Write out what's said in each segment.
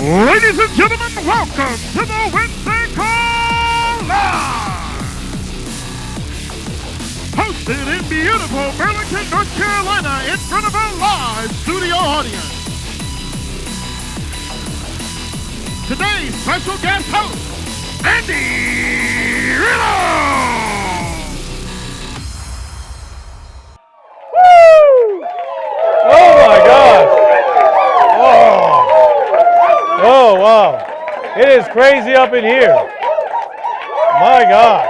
Ladies and gentlemen, welcome to the Wednesday Call Live! Hosted in beautiful Burlington, North Carolina, in front of a live studio audience. Today's special guest host, Andy Riddle! Woo! Oh my gosh! Oh wow! It is crazy up in here. My gosh!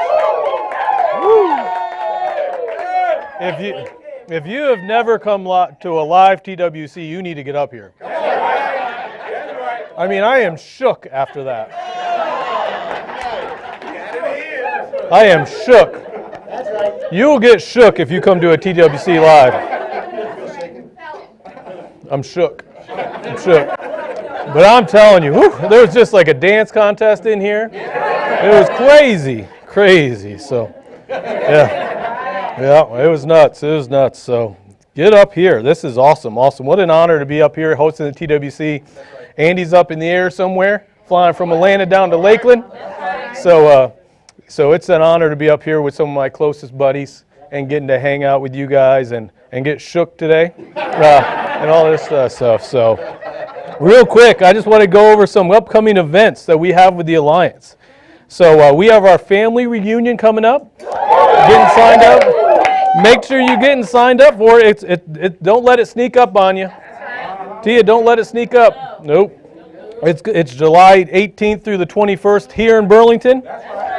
Woo! If you have never come to a live TWC, you need to get up here. I mean, I am shook after that. I am shook. You will get shook if you come to a TWC live. I'm shook. I'm shook. But I'm telling you, there was just like a dance contest in here. It was crazy. So, yeah, it was nuts. So, get up here. This is awesome. What an honor to be up here hosting the TWC. Andy's up in the air somewhere, flying from Atlanta down to Lakeland. So it's an honor to be up here with some of my closest buddies and getting to hang out with you guys and get shook today and all this stuff. So. Real quick, I just want to go over some upcoming events that we have with the Alliance. So we have our family reunion coming up. Getting signed up. Make sure you're getting signed up for it. Don't let it sneak up on you. Tia, don't let it sneak up. Nope. It's July 18th through the 21st here in Burlington.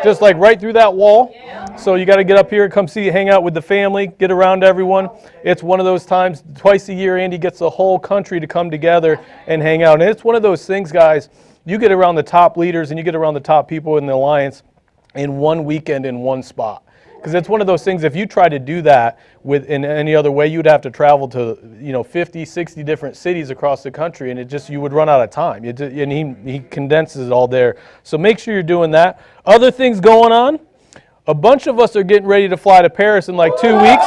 Just like right through that wall. So you got to get up here, come see, hang out with the family, get around everyone. It's one of those times, twice a year, Andy gets the whole country to come together and hang out. And it's one of those things, guys, you get around the top leaders and you get around the top people in the Alliance in one weekend in one spot. Because it's one of those things, if you try to do that in any other way, you'd have to travel to 50, 60 different cities across the country, and you would run out of time. And he condenses it all there. So make sure you're doing that. Other things going on. A bunch of us are getting ready to fly to Paris in like 2 weeks.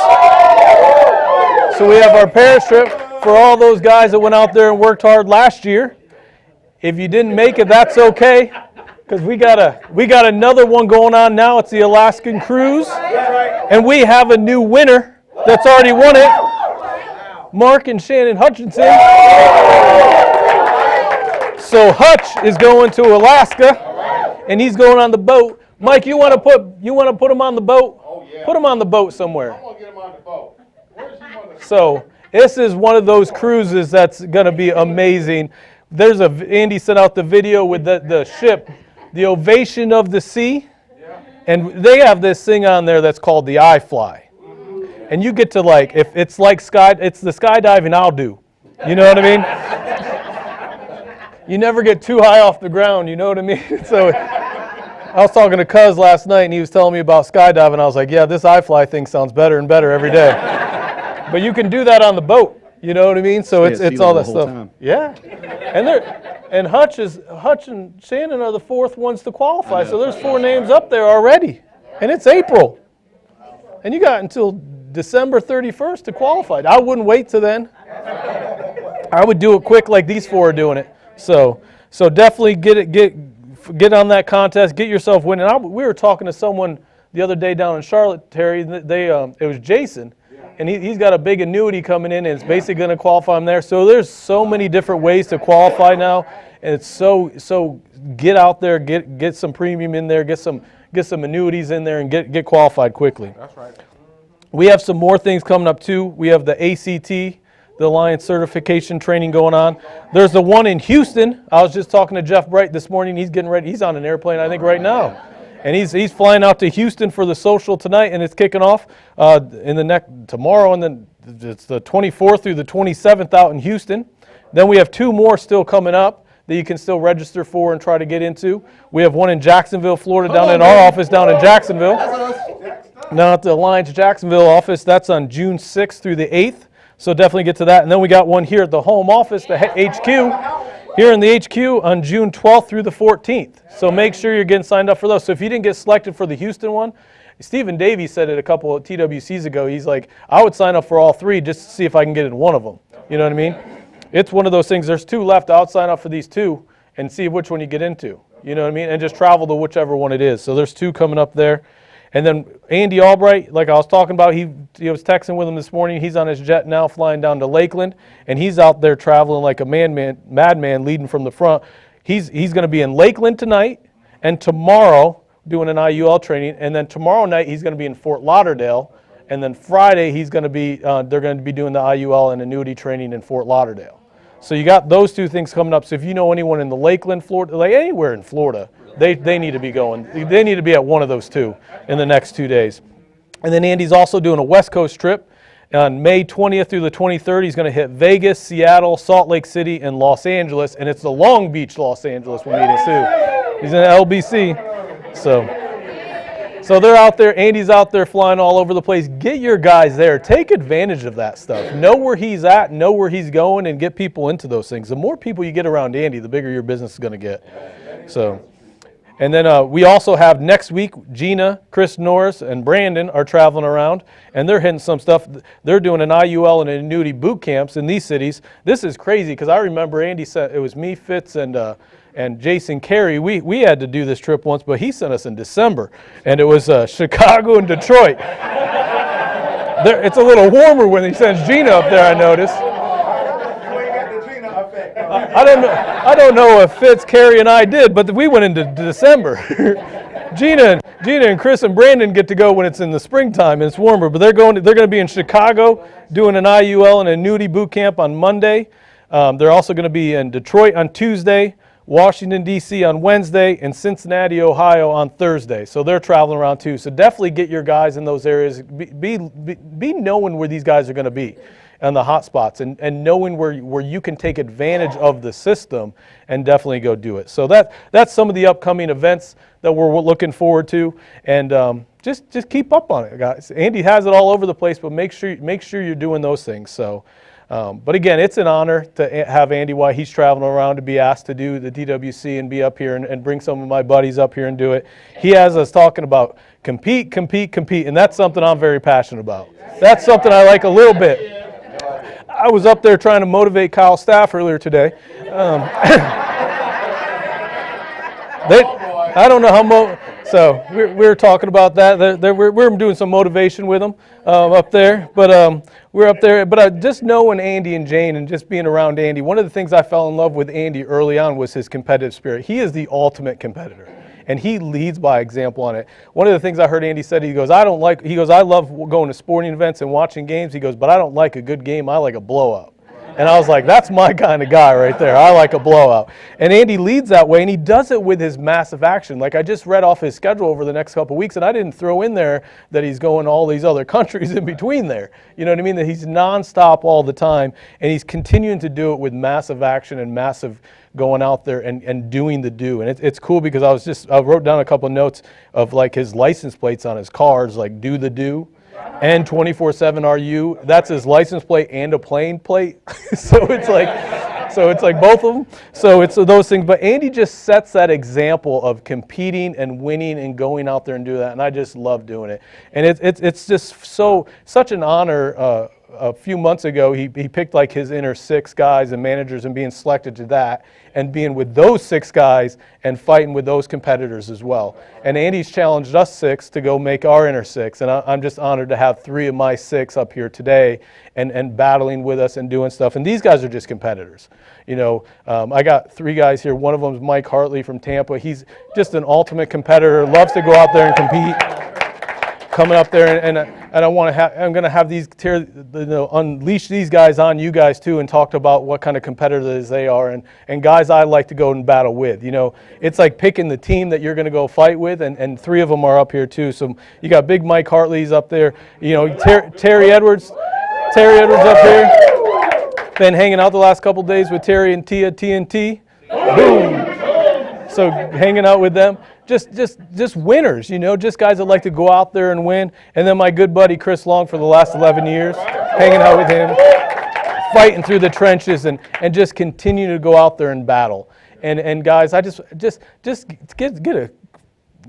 So we have our Paris trip for all those guys that went out there and worked hard last year. If you didn't make it, that's okay, because we got another one going on now. It's the Alaskan Cruise, and we have a new winner that's already won it, Mark and Shannon Hutchinson. So Hutch is going to Alaska, and he's going on the boat. Mike, you want to put him on the boat? Oh, yeah. Put him on the boat somewhere. I'm going to get him on the boat. So this is one of those cruises that's going to be amazing. Andy sent out the video with the ship, the Ovation of the Sea, and they have this thing on there that's called the iFly. And you get to if it's the skydiving I'll do. You know what I mean? You never get too high off the ground, you know what I mean? So I was talking to Cuz last night, and he was telling me about skydiving. I was like, yeah, this iFly thing sounds better and better every day. But you can do that on the boat, you know what I mean? So it's all that stuff. Time. Yeah. And Hutch and Shannon are the fourth ones to qualify. So there's 4 names up there already. And it's April. And you got until December 31st to qualify. I wouldn't wait till then. I would do it quick like these 4 are doing it. So definitely get on that contest, get yourself winning. We were talking to someone the other day down in Charlotte, Terry. It was Jason, and he's got a big annuity coming in, and it's basically going to qualify him there. So there's so many different ways to qualify now, and it's so get out there, get some premium in there, get some annuities in there, and get qualified quickly. That's right. We have some more things coming up too. We have the ACT, the Alliance certification training going on. There's the one in Houston. I was just talking to Jeff Bright this morning. He's getting ready. He's on an airplane, I think, right now. And he's flying out to Houston for the social tonight, and it's kicking off tomorrow, and then it's the 24th through the 27th out in Houston. Then we have 2 more still coming up that you can still register for and try to get into. We have one in Jacksonville, Florida, down in our office down in Jacksonville. Now at the Alliance Jacksonville office, that's on June 6th through the 8th. So definitely get to that. And then we got one here at the home office, the HQ, here in the HQ on June 12th through the 14th. So make sure you're getting signed up for those. So if you didn't get selected for the Houston one, Stephen Davies said it a couple of TWCs ago. He's like, I would sign up for all 3 just to see if I can get in one of them. You know what I mean? It's one of those things. There's 2 left. I'll sign up for these 2. and see which one you get into. You know what I mean? And just travel to whichever one it is. So there's 2 coming up there. And then Andy Albright, like I was talking about, he was texting with him this morning. He's on his jet now flying down to Lakeland, and he's out there traveling like a madman leading from the front. He's going to be in Lakeland tonight and tomorrow doing an IUL training, and then tomorrow night he's going to be in Fort Lauderdale, and then Friday he's going to be they're going to be doing the IUL and annuity training in Fort Lauderdale. So you got those 2 things coming up. So if you know anyone in the Lakeland, Florida, like anywhere in Florida, they need to be going. They need to be at one of those 2 in the next 2 days. And then Andy's also doing a West Coast trip. On May 20th through the 23rd, he's going to hit Vegas, Seattle, Salt Lake City, and Los Angeles. And it's the Long Beach, Los Angeles we're meeting too. He's in LBC. So they're out there. Andy's out there flying all over the place. Get your guys there. Take advantage of that stuff. Know where he's at, know where he's going, and get people into those things. The more people you get around Andy, the bigger your business is going to get. So. And then we also have next week, Gina, Chris Norris, and Brandon are traveling around, and they're hitting some stuff. They're doing an IUL and an annuity boot camps in these cities. This is crazy because I remember Andy said it was me, Fitz, and Jason Carey. We had to do this trip once, but he sent us in December, and it was Chicago and Detroit. It's a little warmer when he sends Gina up there, I noticed. I don't know if Fitz, Carey, and I did, but we went into December. Gina and Chris and Brandon get to go when it's in the springtime and it's warmer, but they're going to be in Chicago doing an IUL and annuity boot camp on Monday. They're also going to be in Detroit on Tuesday, Washington, D.C. on Wednesday, and Cincinnati, Ohio on Thursday. So they're traveling around too. So definitely get your guys in those areas. Be knowing where these guys are going to be and the hot spots, and knowing where you can take advantage of the system and definitely go do it. So that's some of the upcoming events that we're looking forward to, and just keep up on it, guys. Andy has it all over the place, but make sure you're doing those things. So, but again, it's an honor to have Andy while he's traveling around to be asked to do the DWC and be up here and bring some of my buddies up here and do it. He has us talking about compete, and that's something I'm very passionate about. That's something I like a little bit. I was up there trying to motivate Kyle Staff earlier today. I don't know how so we were talking about that. We're doing some motivation with them up there, but we're up there. But just knowing Andy and Jane and just being around Andy, one of the things I fell in love with Andy early on was his competitive spirit. He is the ultimate competitor, and he leads by example on it. One of the things I heard Andy said, he goes, I love going to sporting events and watching games. He goes, but I don't like a good game. I like a blowout. And I was like, that's my kind of guy right there. I like a blowout. And Andy leads that way, and he does it with his massive action. Like I just read off his schedule over the next couple of weeks, and I didn't throw in there that he's going to all these other countries in between there. You know what I mean? That he's nonstop all the time, and he's continuing to do it with massive action and massive going out there and doing the do. And it's cool because I wrote down a couple of notes of like his license plates on his cars, like do the do. And 24/7 RU, that's his license plate and a plane plate. so it's like both of them. So it's those things. But Andy just sets that example of competing and winning and going out there and do that. And I just love doing it. And it's just such an honor. A few months ago, he picked like his inner 6 guys and managers and being selected to that and being with those 6 guys and fighting with those competitors as well. And Andy's challenged us 6 to go make our inner 6. And I'm just honored to have 3 of my 6 up here today and battling with us and doing stuff. And these guys are just competitors. You know, I got 3 guys here. One of them is Mike Hartley from Tampa. He's just an ultimate competitor, loves to go out there and compete. Coming up there, and I'm going to have these unleash these guys on you guys too, and talk about what kind of competitors they are, and guys I like to go and battle with. You know, it's like picking the team that you're going to go fight with, and 3 of them are up here too. So you got Big Mike Hartley's up there. You know, Terry Edwards up here. Been hanging out the last couple days with Terry and Tia TNT. Boom. So hanging out with them. Just winners, you know, just guys that like to go out there and win. And then my good buddy Chris Long for the last 11 years, hanging out with him, fighting through the trenches and just continue to go out there and battle. And guys, I just get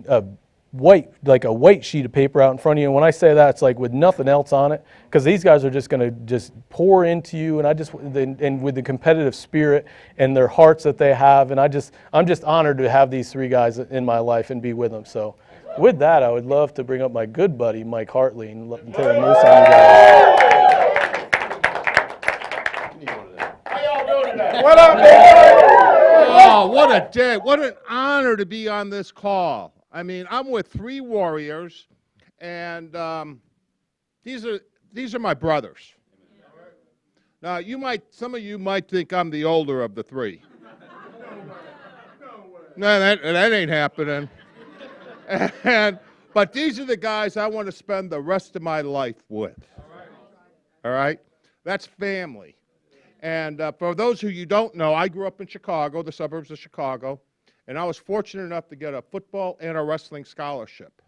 a like a white sheet of paper out in front of you. And when I say that, it's like with nothing else on it, because these guys are just going to just pour into you. And with the competitive spirit and their hearts that they have, and I'm just honored to have these three guys in my life and be with them. So with that, I would love to bring up my good buddy Mike Hartley and take a moose on you guys. How y'all doing today? What up, man? Oh, what a day. What an honor to be on this call. I mean, I'm with three warriors, and these are my brothers. Now, some of you might think I'm the older of the three. No, that ain't happening. But these are the guys I want to spend the rest of my life with. All right? That's family. And for those who you don't know, I grew up in Chicago, the suburbs of Chicago, and I was fortunate enough to get a football and a wrestling scholarship.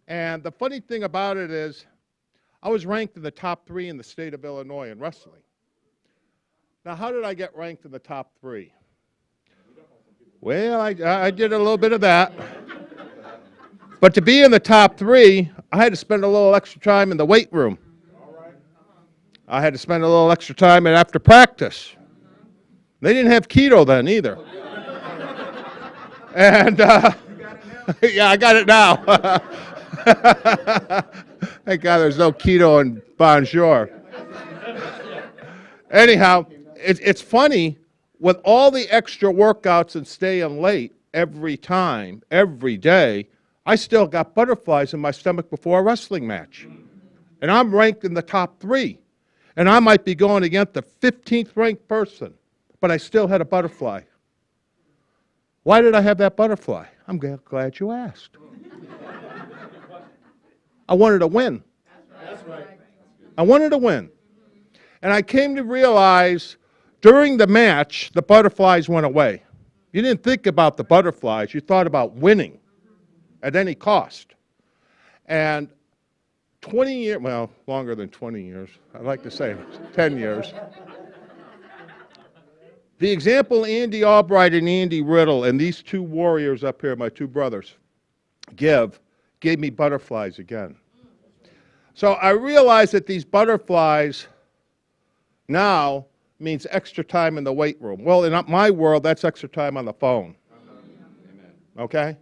And the funny thing about it is, I was ranked in the top 3 in the state of Illinois in wrestling. Now, how did I get ranked in the top 3? Well, I did a little bit of that. But to be in the top 3, I had to spend a little extra time in the weight room. I had to spend a little extra time after practice. They didn't have keto then either. And yeah, I got it now. Thank God there's no keto in Bonjour. Anyhow, it's funny, with all the extra workouts and staying late every time, every day, I still got butterflies in my stomach before a wrestling match. And I'm ranked in the top 3. And I might be going against the 15th ranked person, but I still had a butterfly. Why did I have that butterfly? I'm glad you asked. I wanted to win. I wanted to win. And I came to realize during the match, the butterflies went away. You didn't think about the butterflies, you thought about winning at any cost. And 20 years, well, longer than 20 years. I'd like to say 10 years. The example Andy Albright and Andy Riddle and these two warriors up here, my two brothers, gave me butterflies again. So I realized that these butterflies now means extra time in the weight room. Well, in my world, that's extra time on the phone. Okay?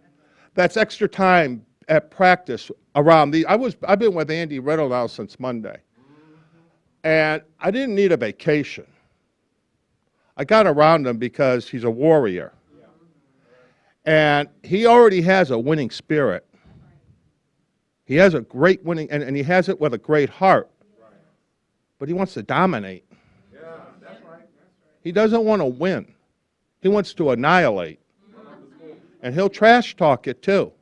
That's extra time at practice around these. I've been with Andy Riddle now since Monday. And I didn't need a vacation. I got around him because he's a warrior. And he already has a winning spirit. He has a great winning, and he has it with a great heart. But he wants to dominate. He doesn't want to win. He wants to annihilate. And he'll trash talk it too.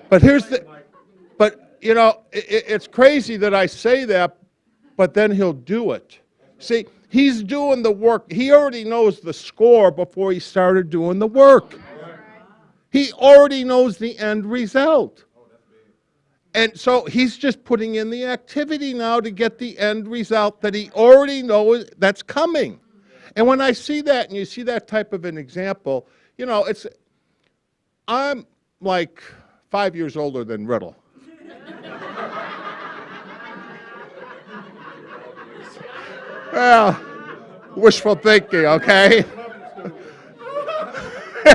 But you know, it's crazy that I say that, but then he'll do it. See, he's doing the work. He already knows the score before he started doing the work. He already knows the end result. And so he's just putting in the activity now to get the end result that he already knows that's coming. And when I see that, and you see that type of an example, you know, I'm like 5 years older than Riddle. Well, wishful thinking, okay?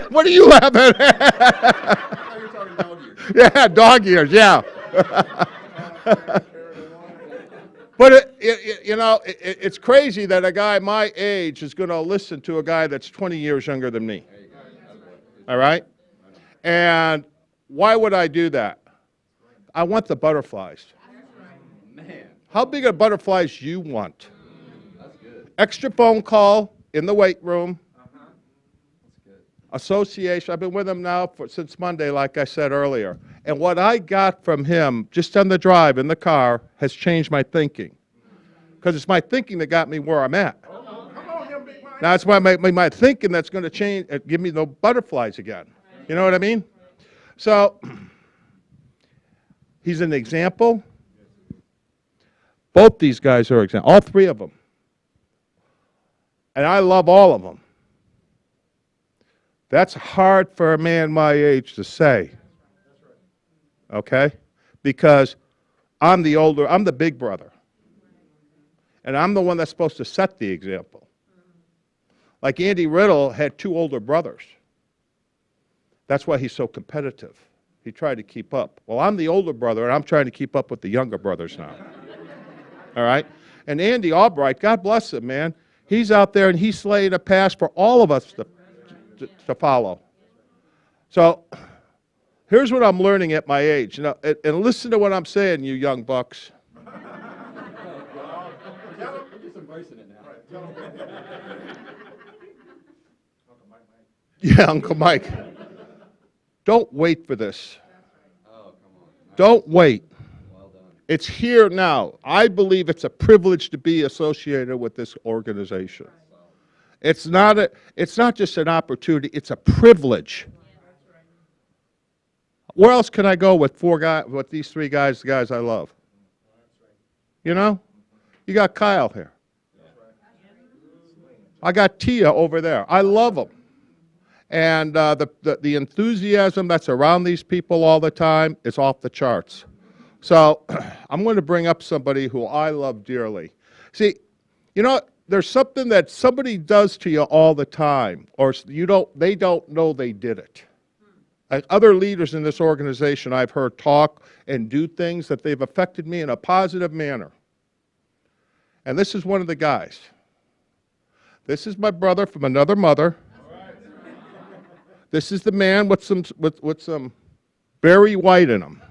What are you laughing at? Yeah, dog years, yeah. But you know, it's crazy that a guy my age is going to listen to a guy that's 20 years younger than me. All right? And why would I do that? I want the butterflies. How big of butterflies you want? Extra phone call in the weight room. Association. I've been with him now since Monday, like I said earlier. And what I got from him, just on the drive in the car, has changed my thinking. Because it's my thinking that got me where I'm at. Now it's my thinking that's going to change, give me the butterflies again. You know what I mean? So, he's an example. Both these guys are examples. All three of them. And I love all of them. That's hard for a man my age to say. Okay? Because I'm the big brother. And I'm the one that's supposed to set the example. Like Andy Riddle had 2 older brothers. That's why he's so competitive. He tried to keep up. Well, I'm the older brother, and I'm trying to keep up with the younger brothers now. All right? And Andy Albright, God bless him, man. He's out there, and he's laying a path for all of us to follow. So here's what I'm learning at my age. You know, and listen to what I'm saying, you young bucks. Yeah, Uncle Mike. Don't wait for this. Don't wait. It's here now. I believe it's a privilege to be associated with this organization. It's not just an opportunity, it's a privilege. Where else can I go with these 3 guys, the guys I love? You know? You got Kyle here. I got Tia over there. I love them. And the enthusiasm that's around these people all the time is off the charts. So I'm going to bring up somebody who I love dearly. See, you know, there's something that somebody does to you all the time, or they don't know they did it. Like other leaders in this organization I've heard talk and do things that they've affected me in a positive manner. And this is one of the guys. This is my brother from another mother. This is the man with some Barry White in him.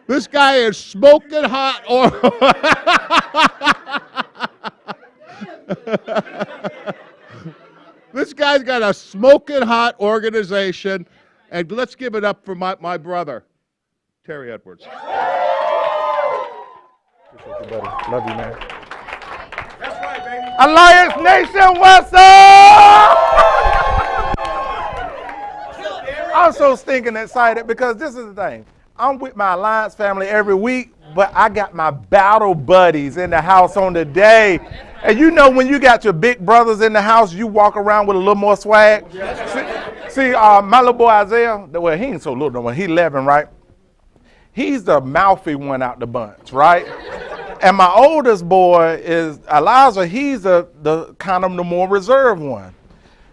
This guy is smoking hot This guy's got a smoking hot organization, and let's give it up for my brother, Terry Edwards. Appreciate you, buddy. Love you, man. That's right, baby. Alliance Nation, what's up? I'm so stinking excited because this is the thing. I'm with my Alliance family every week, but I got my battle buddies in the house on the day. And you know when you got your big brothers in the house, you walk around with a little more swag. See, my little boy Isaiah, well, he ain't so little no more. He's 11, right? He's the mouthy one out the bunch, right? And my oldest boy is Elijah. He's the kind of the more reserved one.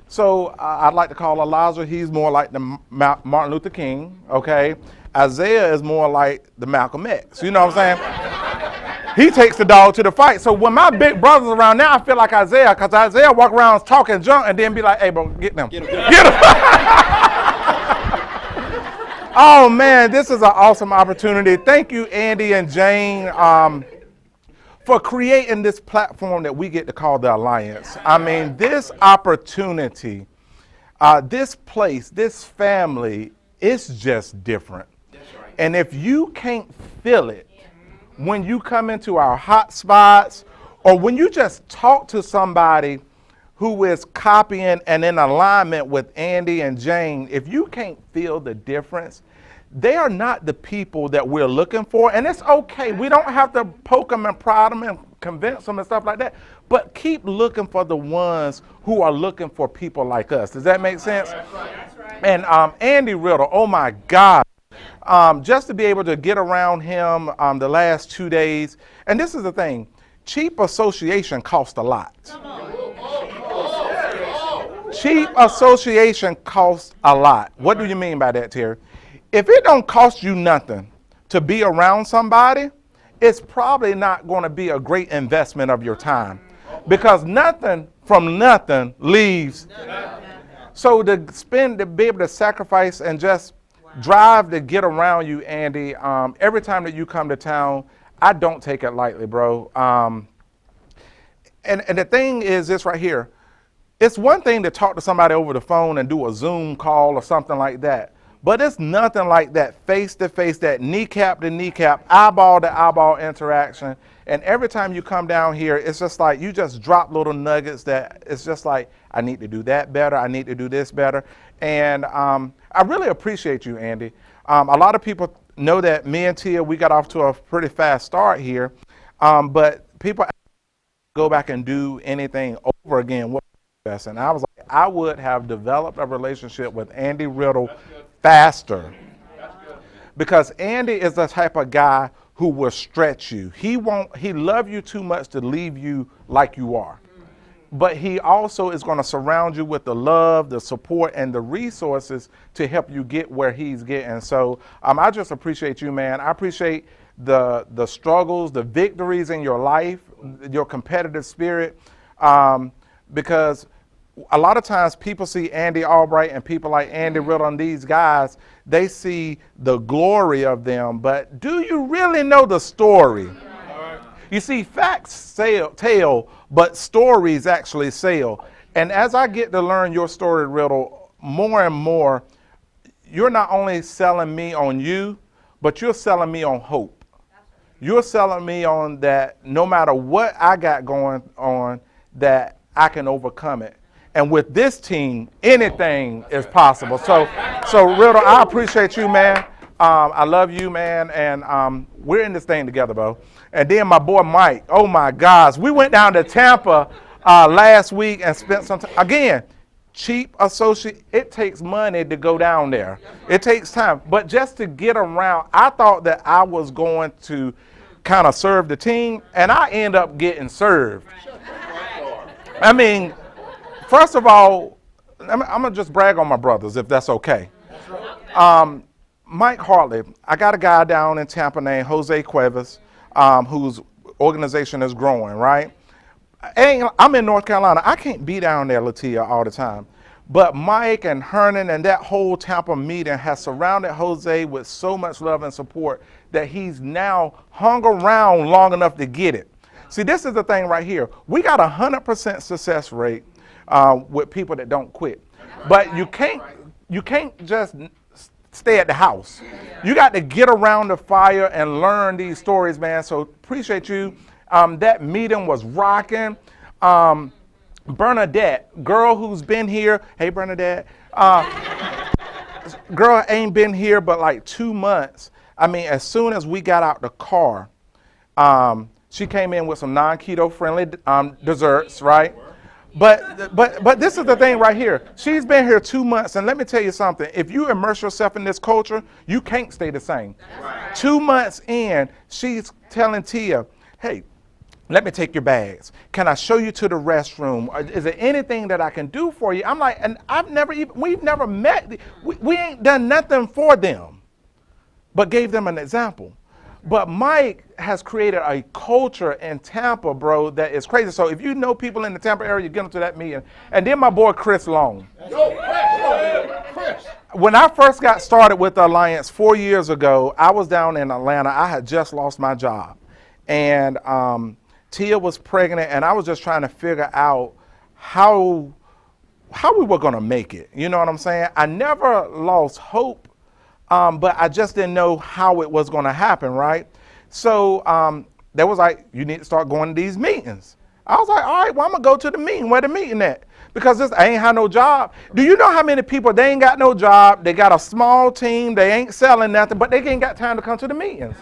So I'd like to call Elijah, he's more like the Martin Luther King, okay? Isaiah is more like the Malcolm X, you know what I'm saying? He takes the dog to the fight. So when my big brother's around now, I feel like Isaiah, because Isaiah walk around talking junk and then be like, hey, bro, get them. Get them. Oh, man, this is an awesome opportunity. Thank you, Andy and Jane, for creating this platform that we get to call the Alliance. I mean, this opportunity, this place, this family, it's just different. And if you can't feel it when you come into our hot spots, or when you just talk to somebody who is copying and in alignment with Andy and Jane, if you can't feel the difference, they are not the people that we're looking for. And it's okay. We don't have to poke them and prod them and convince them and stuff like that. But keep looking for the ones who are looking for people like us. Does that make sense? That's right. And Andy Riddle, oh my God. Just to be able to get around him the last 2 days. And this is the thing. Cheap association costs a lot. Cheap association costs a lot. What do you mean by that, Terry? If it don't cost you nothing to be around somebody, it's probably not going to be a great investment of your time, because nothing from nothing leaves. So to be able to sacrifice and just drive to get around you, Andy, every time that you come to town, I don't take it lightly, bro. And the thing is this right here. It's one thing to talk to somebody over the phone and do a Zoom call or something like that. But it's nothing like that face-to-face, that kneecap to kneecap, eyeball to eyeball interaction. And every time you come down here, it's just like you just drop little nuggets that it's just like, I need to do that better. I need to do this better. And I really appreciate you, Andy. A lot of people know that me and Tia, we got off to a pretty fast start here, but people go back and do anything over again with us. And I was like, I would have developed a relationship with Andy Riddle faster. Because Andy is the type of guy who will stretch you. He love you too much to leave you like you are. But he also is going to surround you with the love, the support, and the resources to help you get where he's getting. So I just appreciate you, man. I appreciate the struggles, the victories in your life, your competitive spirit, because a lot of times people see Andy Albright and people like Andy Riddle and these guys, they see the glory of them, but do you really know the story? You see, facts tell, but stories actually sell. And as I get to learn your story, Riddle, more and more, you're not only selling me on you, but you're selling me on hope. You're selling me on that no matter what I got going on, that I can overcome it. And with this team, anything is possible. So Riddle, I appreciate you, man. I love you, man. And we're in this thing together, bro. And then my boy Mike, oh my gosh. We went down to Tampa last week and spent some time. Again, cheap associate, it takes money to go down there. It takes time. But just to get around, I thought that I was going to kind of serve the team, and I end up getting served. I mean, first of all, I'm going to just brag on my brothers, if that's okay. Mike Hartley, I got a guy down in Tampa named Jose Cuevas, whose organization is growing, right? I'm in North Carolina. I can't be down there, Latia, all the time. But Mike and Hernan and that whole Tampa meeting has surrounded Jose with so much love and support that he's now hung around long enough to get it. See, this is the thing right here. We got 100% success rate with people that don't quit. But you can't just stay at the house. You got to get around the fire and learn these stories, man. So appreciate you. That meeting was rocking. Bernadette, girl who's been here. Hey, Bernadette. Girl ain't been here but like 2 months. I mean, as soon as we got out the car, she came in with some non-keto friendly desserts, right? But this is the thing right here. She's been here 2 months, and let me tell you something. If you immerse yourself in this culture, you can't stay the same. Right. 2 months in, she's telling Tia, hey, let me take your bags. Can I show you to the restroom? Is there anything that I can do for you? I'm like, and we've never met. We ain't done nothing for them, but gave them an example. But Mike has created a culture in Tampa, bro, that is crazy. So if you know people in the Tampa area, you get them to that meeting. And then my boy Chris Long. When I first got started with the Alliance 4 years ago, I was down in Atlanta. I had just lost my job. And Tia was pregnant, and I was just trying to figure out how we were going to make it. You know what I'm saying? I never lost hope. But I just didn't know how it was going to happen, right? So they was like, you need to start going to these meetings. I was like, all right, well, I'm going to go to the meeting. Where the meeting at? Because I ain't had no job. Do you know how many people, they ain't got no job, they got a small team, they ain't selling nothing, but they ain't got time to come to the meetings.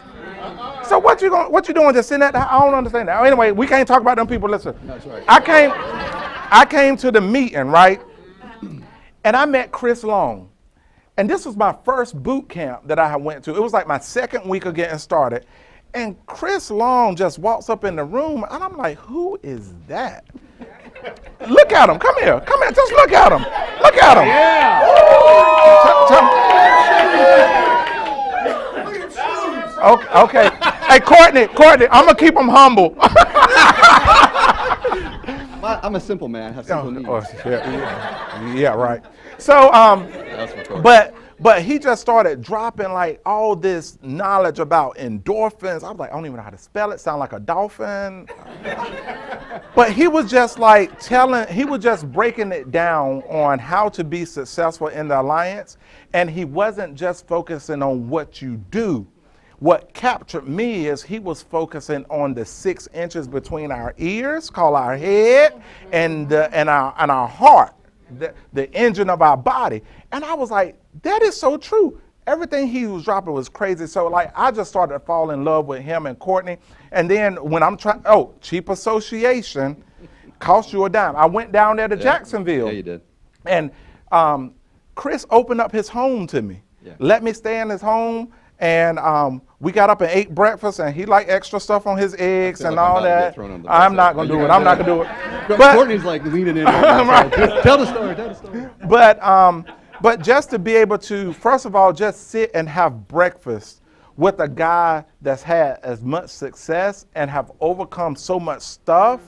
So what you doing just sitting at the house? I don't understand that. Anyway, we can't talk about them people. Listen, that's right. I came to the meeting, right? And I met Chris Long. And this was my first boot camp that I went to. It was like my second week of getting started. And Chris Long just walks up in the room, and I'm like, who is that? Look at him. Come here. Come here. Just look at him. Look at him. Yeah. Okay. Hey, Courtney, I'm going to keep him humble. I'm a simple man. I have simple needs. Yeah, right. So, but he just started dropping like all this knowledge about endorphins. I was like, I don't even know how to spell it. Sound like a dolphin. But he was just like he was just breaking it down on how to be successful in the Alliance. And he wasn't just focusing on what you do. What captured me is he was focusing on the 6 inches between our ears, called our head, and our heart, the engine of our body. And I was like, that is so true. everything he was dropping was crazy. So like I just started to fall in love with him and Courtney. And then when I'm trying, cheap association cost you a dime. I went down there to Jacksonville. Yeah, you did. And Chris opened up his home to me. Yeah. Let me stay in his home. And we got up and ate breakfast, and he liked extra stuff on his eggs and like I'm all about to get that. thrown on the I'm bus. not going to do it. I'm not going to do it. But Courtney's like leaning in. Right now, so tell the story. Tell the story. But just to be able to, first of all, just sit and have breakfast with a guy that's had as much success and have overcome so much stuff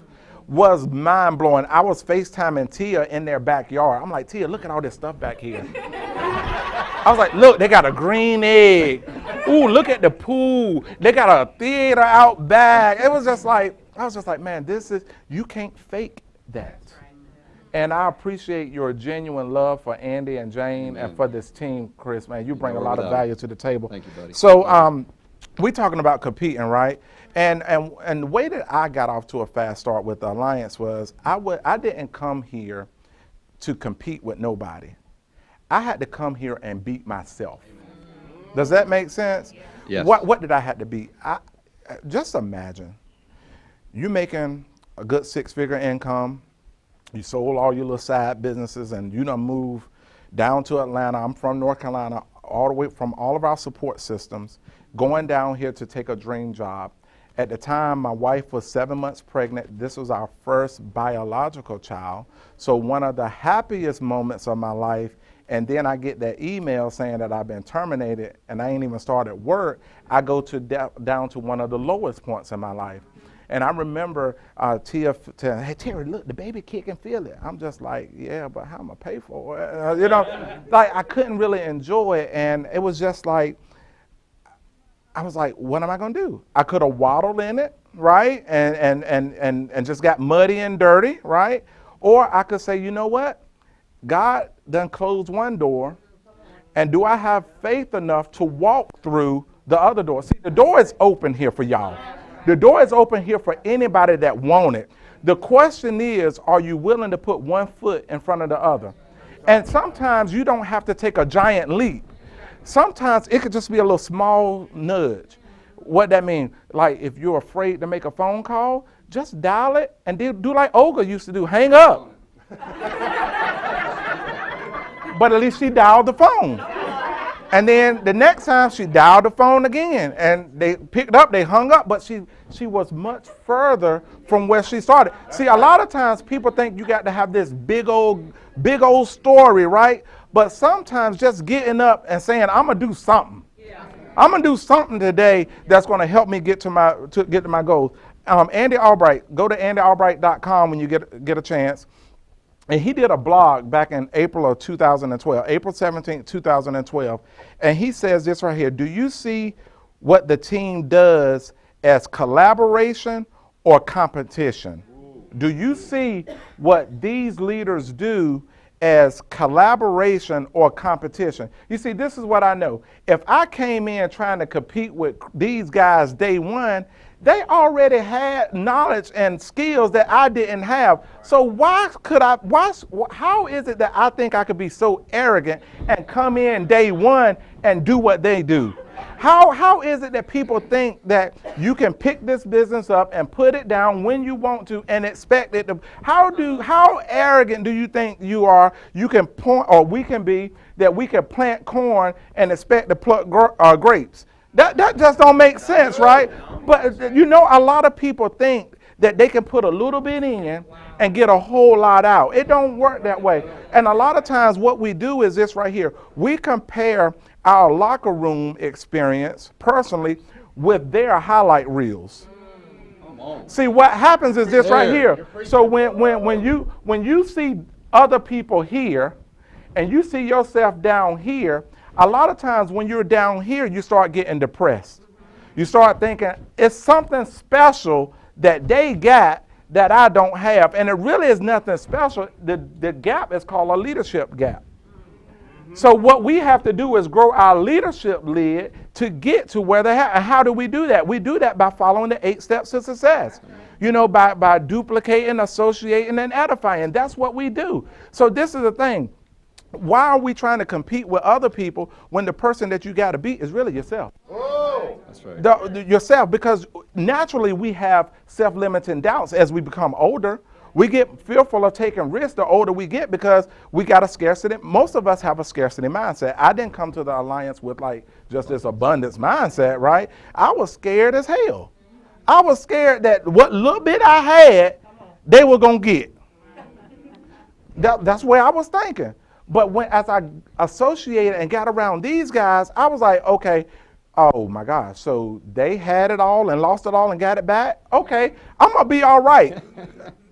was mind blowing. I was FaceTiming Tia in their backyard. I'm like, Tia, look at all this stuff back here. I was like, look, they got a green egg. Ooh, look at the pool. They got a theater out back. It was just like, I was just like, man, you can't fake that. And I appreciate your genuine love for Andy and Jane and for this team, Chris, man. You bring a lot of value to the table. Thank you, buddy. So we're talking about competing, right? And the way that I got off to a fast start with the Alliance was I didn't come here to compete with nobody. I had to come here and beat myself. Does that make sense? Yes. What did I have to beat? Just imagine you making a good 6-figure income. You sold all your little side businesses and you done moved down to Atlanta. I'm from North Carolina, all the way from all of our support systems, going down here to take a dream job. At the time, my wife was 7 months pregnant. This was our first biological child. So one of the happiest moments of my life, and then I get that email saying that I've been terminated and I ain't even started work. I go down to one of the lowest points in my life. And I remember Tia saying, hey, Terry, look, the baby kid can feel it. I'm just like, yeah, but how am I pay for it? Like I couldn't really enjoy it. And it was just like, I was like, what am I going to do? I could have waddled in it, right? And just got muddy and dirty, right? Or I could say, you know what? God done closed one door. And do I have faith enough to walk through the other door? See, the door is open here for y'all. The door is open here for anybody that want it. The question is, are you willing to put one foot in front of the other? And sometimes you don't have to take a giant leap. Sometimes it could just be a little small nudge. What that mean? Like if you're afraid to make a phone call, just dial it and do like Olga used to do, hang up. But at least she dialed the phone. And then the next time she dialed the phone again and they picked up, they hung up, but she was much further from where she started. See, a lot of times people think you got to have this big old story, right? But sometimes just getting up and saying, I'm gonna do something. Yeah. I'm gonna do something today that's gonna help me get to my goals. Andy Albright, go to andyalbright.com when you get a chance. And he did a blog back in April of 2012, April 17, 2012. And he says this right here, do you see what the team does as collaboration or competition? Do you see what these leaders do as collaboration or competition? You see, this is what I know. If I came in trying to compete with these guys day one, they already had knowledge and skills that I didn't have. So how is it that I think I could be so arrogant and come in day one and do what they do? How is it that people think that you can pick this business up and put it down when you want to and expect it to? How arrogant do you think you are? You can point, or we can be, that we can plant corn and expect to pluck grapes. That just don't make sense, right? But a lot of people think that they can put a little bit in and get a whole lot out. It don't work that way. And a lot of times what we do is this right here. We compare our locker room experience personally with their highlight reels. See, what happens is this right here. So when you see other people here and you see yourself down here, a lot of times when you're down here, you start getting depressed. You start thinking, it's something special that they got that I don't have. And it really is nothing special. The gap is called a leadership gap. So what we have to do is grow our leadership lead to get to where they have. And how do we do that? We do that by following the 8 steps to success. By duplicating, associating, and edifying. That's what we do. So this is the thing. Why are we trying to compete with other people when the person that you got to beat is really yourself? That's right. Yourself, because naturally we have self-limiting doubts as we become older. We get fearful of taking risks the older we get because we got a scarcity. Most of us have a scarcity mindset. I didn't come to the Alliance with like just this abundance mindset, right? I was scared as hell. I was scared that what little bit I had, they were going to get. That's where I was thinking. But as I associated and got around these guys, I was like, okay, oh my gosh, so they had it all and lost it all and got it back? Okay, I'm going to be all right.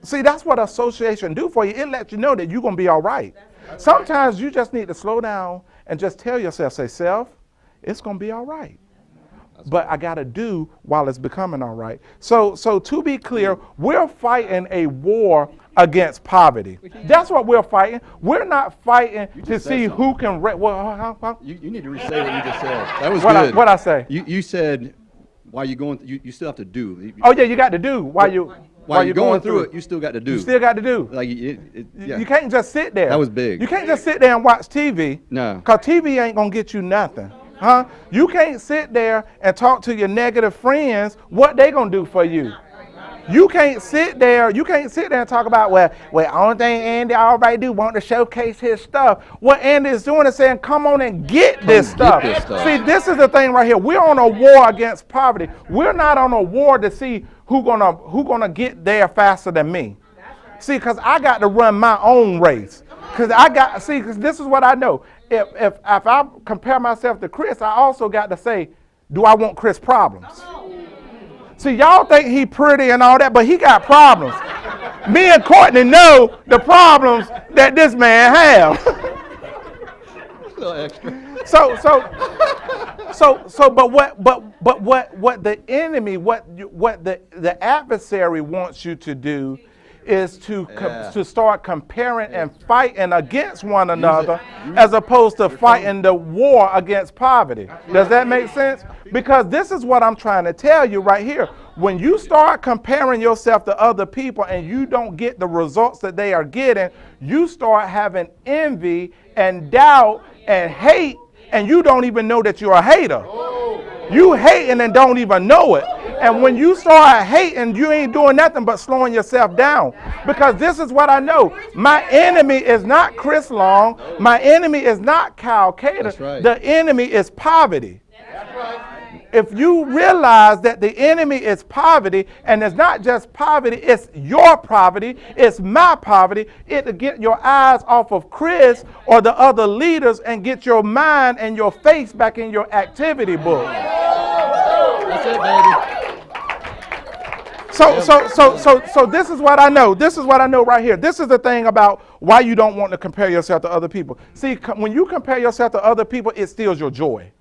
See, that's what association do for you. It lets you know that you're going to be all right. Sometimes you just need to slow down and just tell yourself, say, self, it's going to be all right. But I got to do while it's becoming all right. So to be clear, we're fighting a war against poverty. That's what we're fighting. We're not fighting to see who can. You need to re-say what you just said. That was What good. I say? You said why you going. You still have to do. Oh yeah, you got to do while you're going through it. You still got to do. You still got to do. Like yeah. You can't just sit there. That was big. You can't just sit there and watch TV. No. Because TV ain't going to get you nothing. Huh? You can't sit there and talk to your negative friends what they going to do for you. You can't sit there and talk about, well, only thing Andy Albright do want to showcase his stuff. What Andy is doing is saying, come on and get this stuff. See, this is the thing right here. We're on a war against poverty. We're not on a war to see who gonna get there faster than me. See, because I got to run my own race. Because this is what I know. If I compare myself to Chris, I also got to say, do I want Chris problems? See, y'all think he pretty and all that, but he got problems. Me and Courtney know the problems that this man has. A little extra. But what the enemy, what the adversary wants you to do is to start comparing and fighting against one another as opposed to fighting the war against poverty. Does that make sense? Because this is what I'm trying to tell you right here. When you start comparing yourself to other people and you don't get the results that they are getting, you start having envy and doubt and hate, and you don't even know that you're a hater. You hating and don't even know it. And when you start hating, you ain't doing nothing but slowing yourself down. Because this is what I know. My enemy is not Chris Long. My enemy is not Kyle Cater. That's right. The enemy is poverty. That's right. If you realize that the enemy is poverty, and it's not just poverty, it's your poverty, it's my poverty, it'll get your eyes off of Chris or the other leaders and get your mind and your face back in your activity book. That's it, baby. So this is what I know. This is what I know right here. This is the thing about why you don't want to compare yourself to other people. See, when you compare yourself to other people, it steals your joy.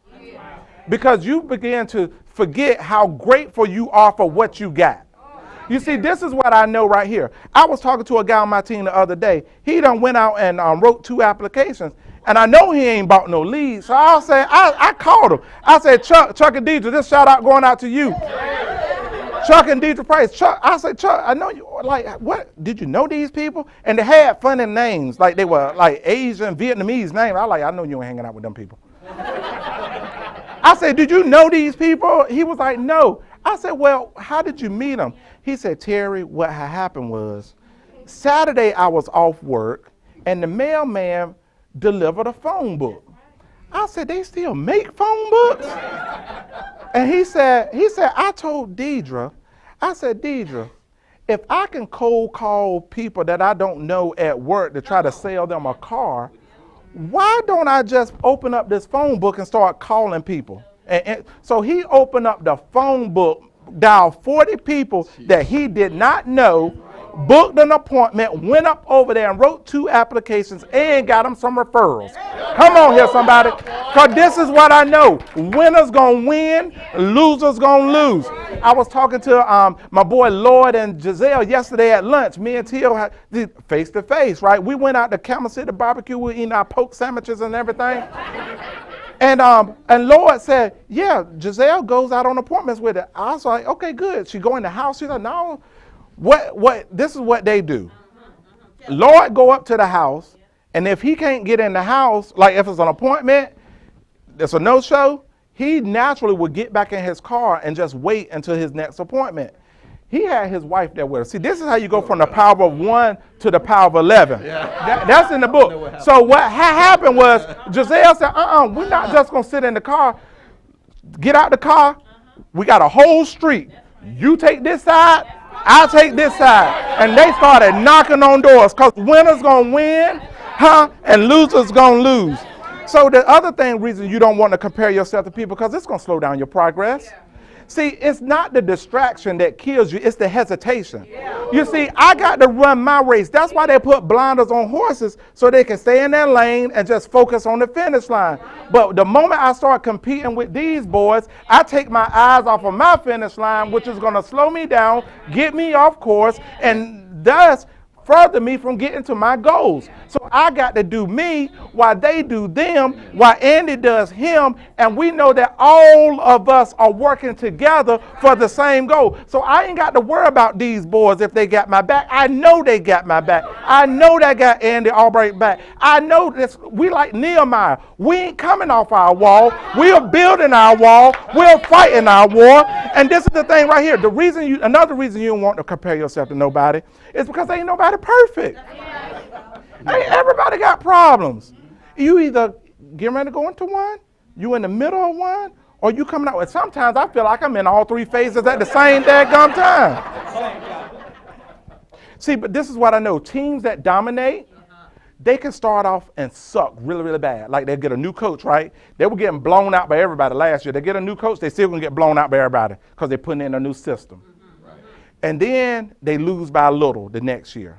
Because you begin to forget how grateful you are for what you got. You see, this is what I know right here. I was talking to a guy on my team the other day. He done went out and wrote 2 applications. And I know he ain't bought no leads. So I called him. I said, Chuck and Deidre, this shout out going out to you. Chuck and Deidre Price. I said, Chuck, I know you, like, what? Did you know these people? And they had funny names. Like, they were, like, Asian, Vietnamese names. I know you ain't hanging out with them people. I said, did you know these people? He was like, no. I said, well, how did you meet them? He said, Terry, what had happened was, Saturday I was off work, and the mailman delivered a phone book. I said, they still make phone books? And he said, I told Deidre, I said, Deidre, if I can cold call people that I don't know at work to try to sell them a car, why don't I just open up this phone book and start calling people? And so he opened up the phone book, dialed 40 people that he did not know, booked an appointment, went up over there and wrote 2 applications and got them some referrals. Come on here, somebody. Because this is what I know. Winners going to win, losers going to lose. I was talking to my boy Lloyd and Giselle yesterday at lunch. Me and Tio had face to face, right? We went out to Camel City Barbecue. We were eating our pork sandwiches and everything. And Lloyd said, yeah, Giselle goes out on appointments with it. I was like, okay, good. She go in the house. She's like, no. What? This is what they do. Lloyd go up to the house And if he can't get in the house, like if it's an appointment, it's a no-show, he naturally would get back in his car and just wait until his next appointment. He had his wife there with us. See, this is how you go from the power of 1 to the power of 11. That's in the book. So what happened was, Giselle said, we're not just going to sit in the car. Get out the car. We got a whole street. You take this side, I'll take this side. And they started knocking on doors because winners going to win, and losers going to lose. So the other reason you don't want to compare yourself to people, because it's going to slow down your progress. See, it's not the distraction that kills you, it's the hesitation. You see, I got to run my race. That's why they put blinders on horses, so they can stay in their lane and just focus on the finish line. But the moment I start competing with these boys, I take my eyes off of my finish line, which is going to slow me down, get me off course, and thus further me from getting to my goals. So I got to do me while they do them, while Andy does him, and we know that all of us are working together for the same goal. So I ain't got to worry about these boys if they got my back. I know they got my back. I know they got Andy Albright back. I know this. We like Nehemiah. We ain't coming off our wall. We're building our wall. We're fighting our war. And this is the thing right here. Another reason you don't want to compare yourself to nobody is because ain't nobody perfect. Hey, everybody got problems. You either get ready to go into one, you in the middle of one, or you coming out. And sometimes I feel like I'm in all three phases at the same daggum time. See, but this is what I know. Teams that dominate, they can start off and suck really, really bad. Like they get a new coach, right? They were getting blown out by everybody last year. They get a new coach, they still gonna get blown out by everybody because they're putting in a new system. And then they lose by a little the next year.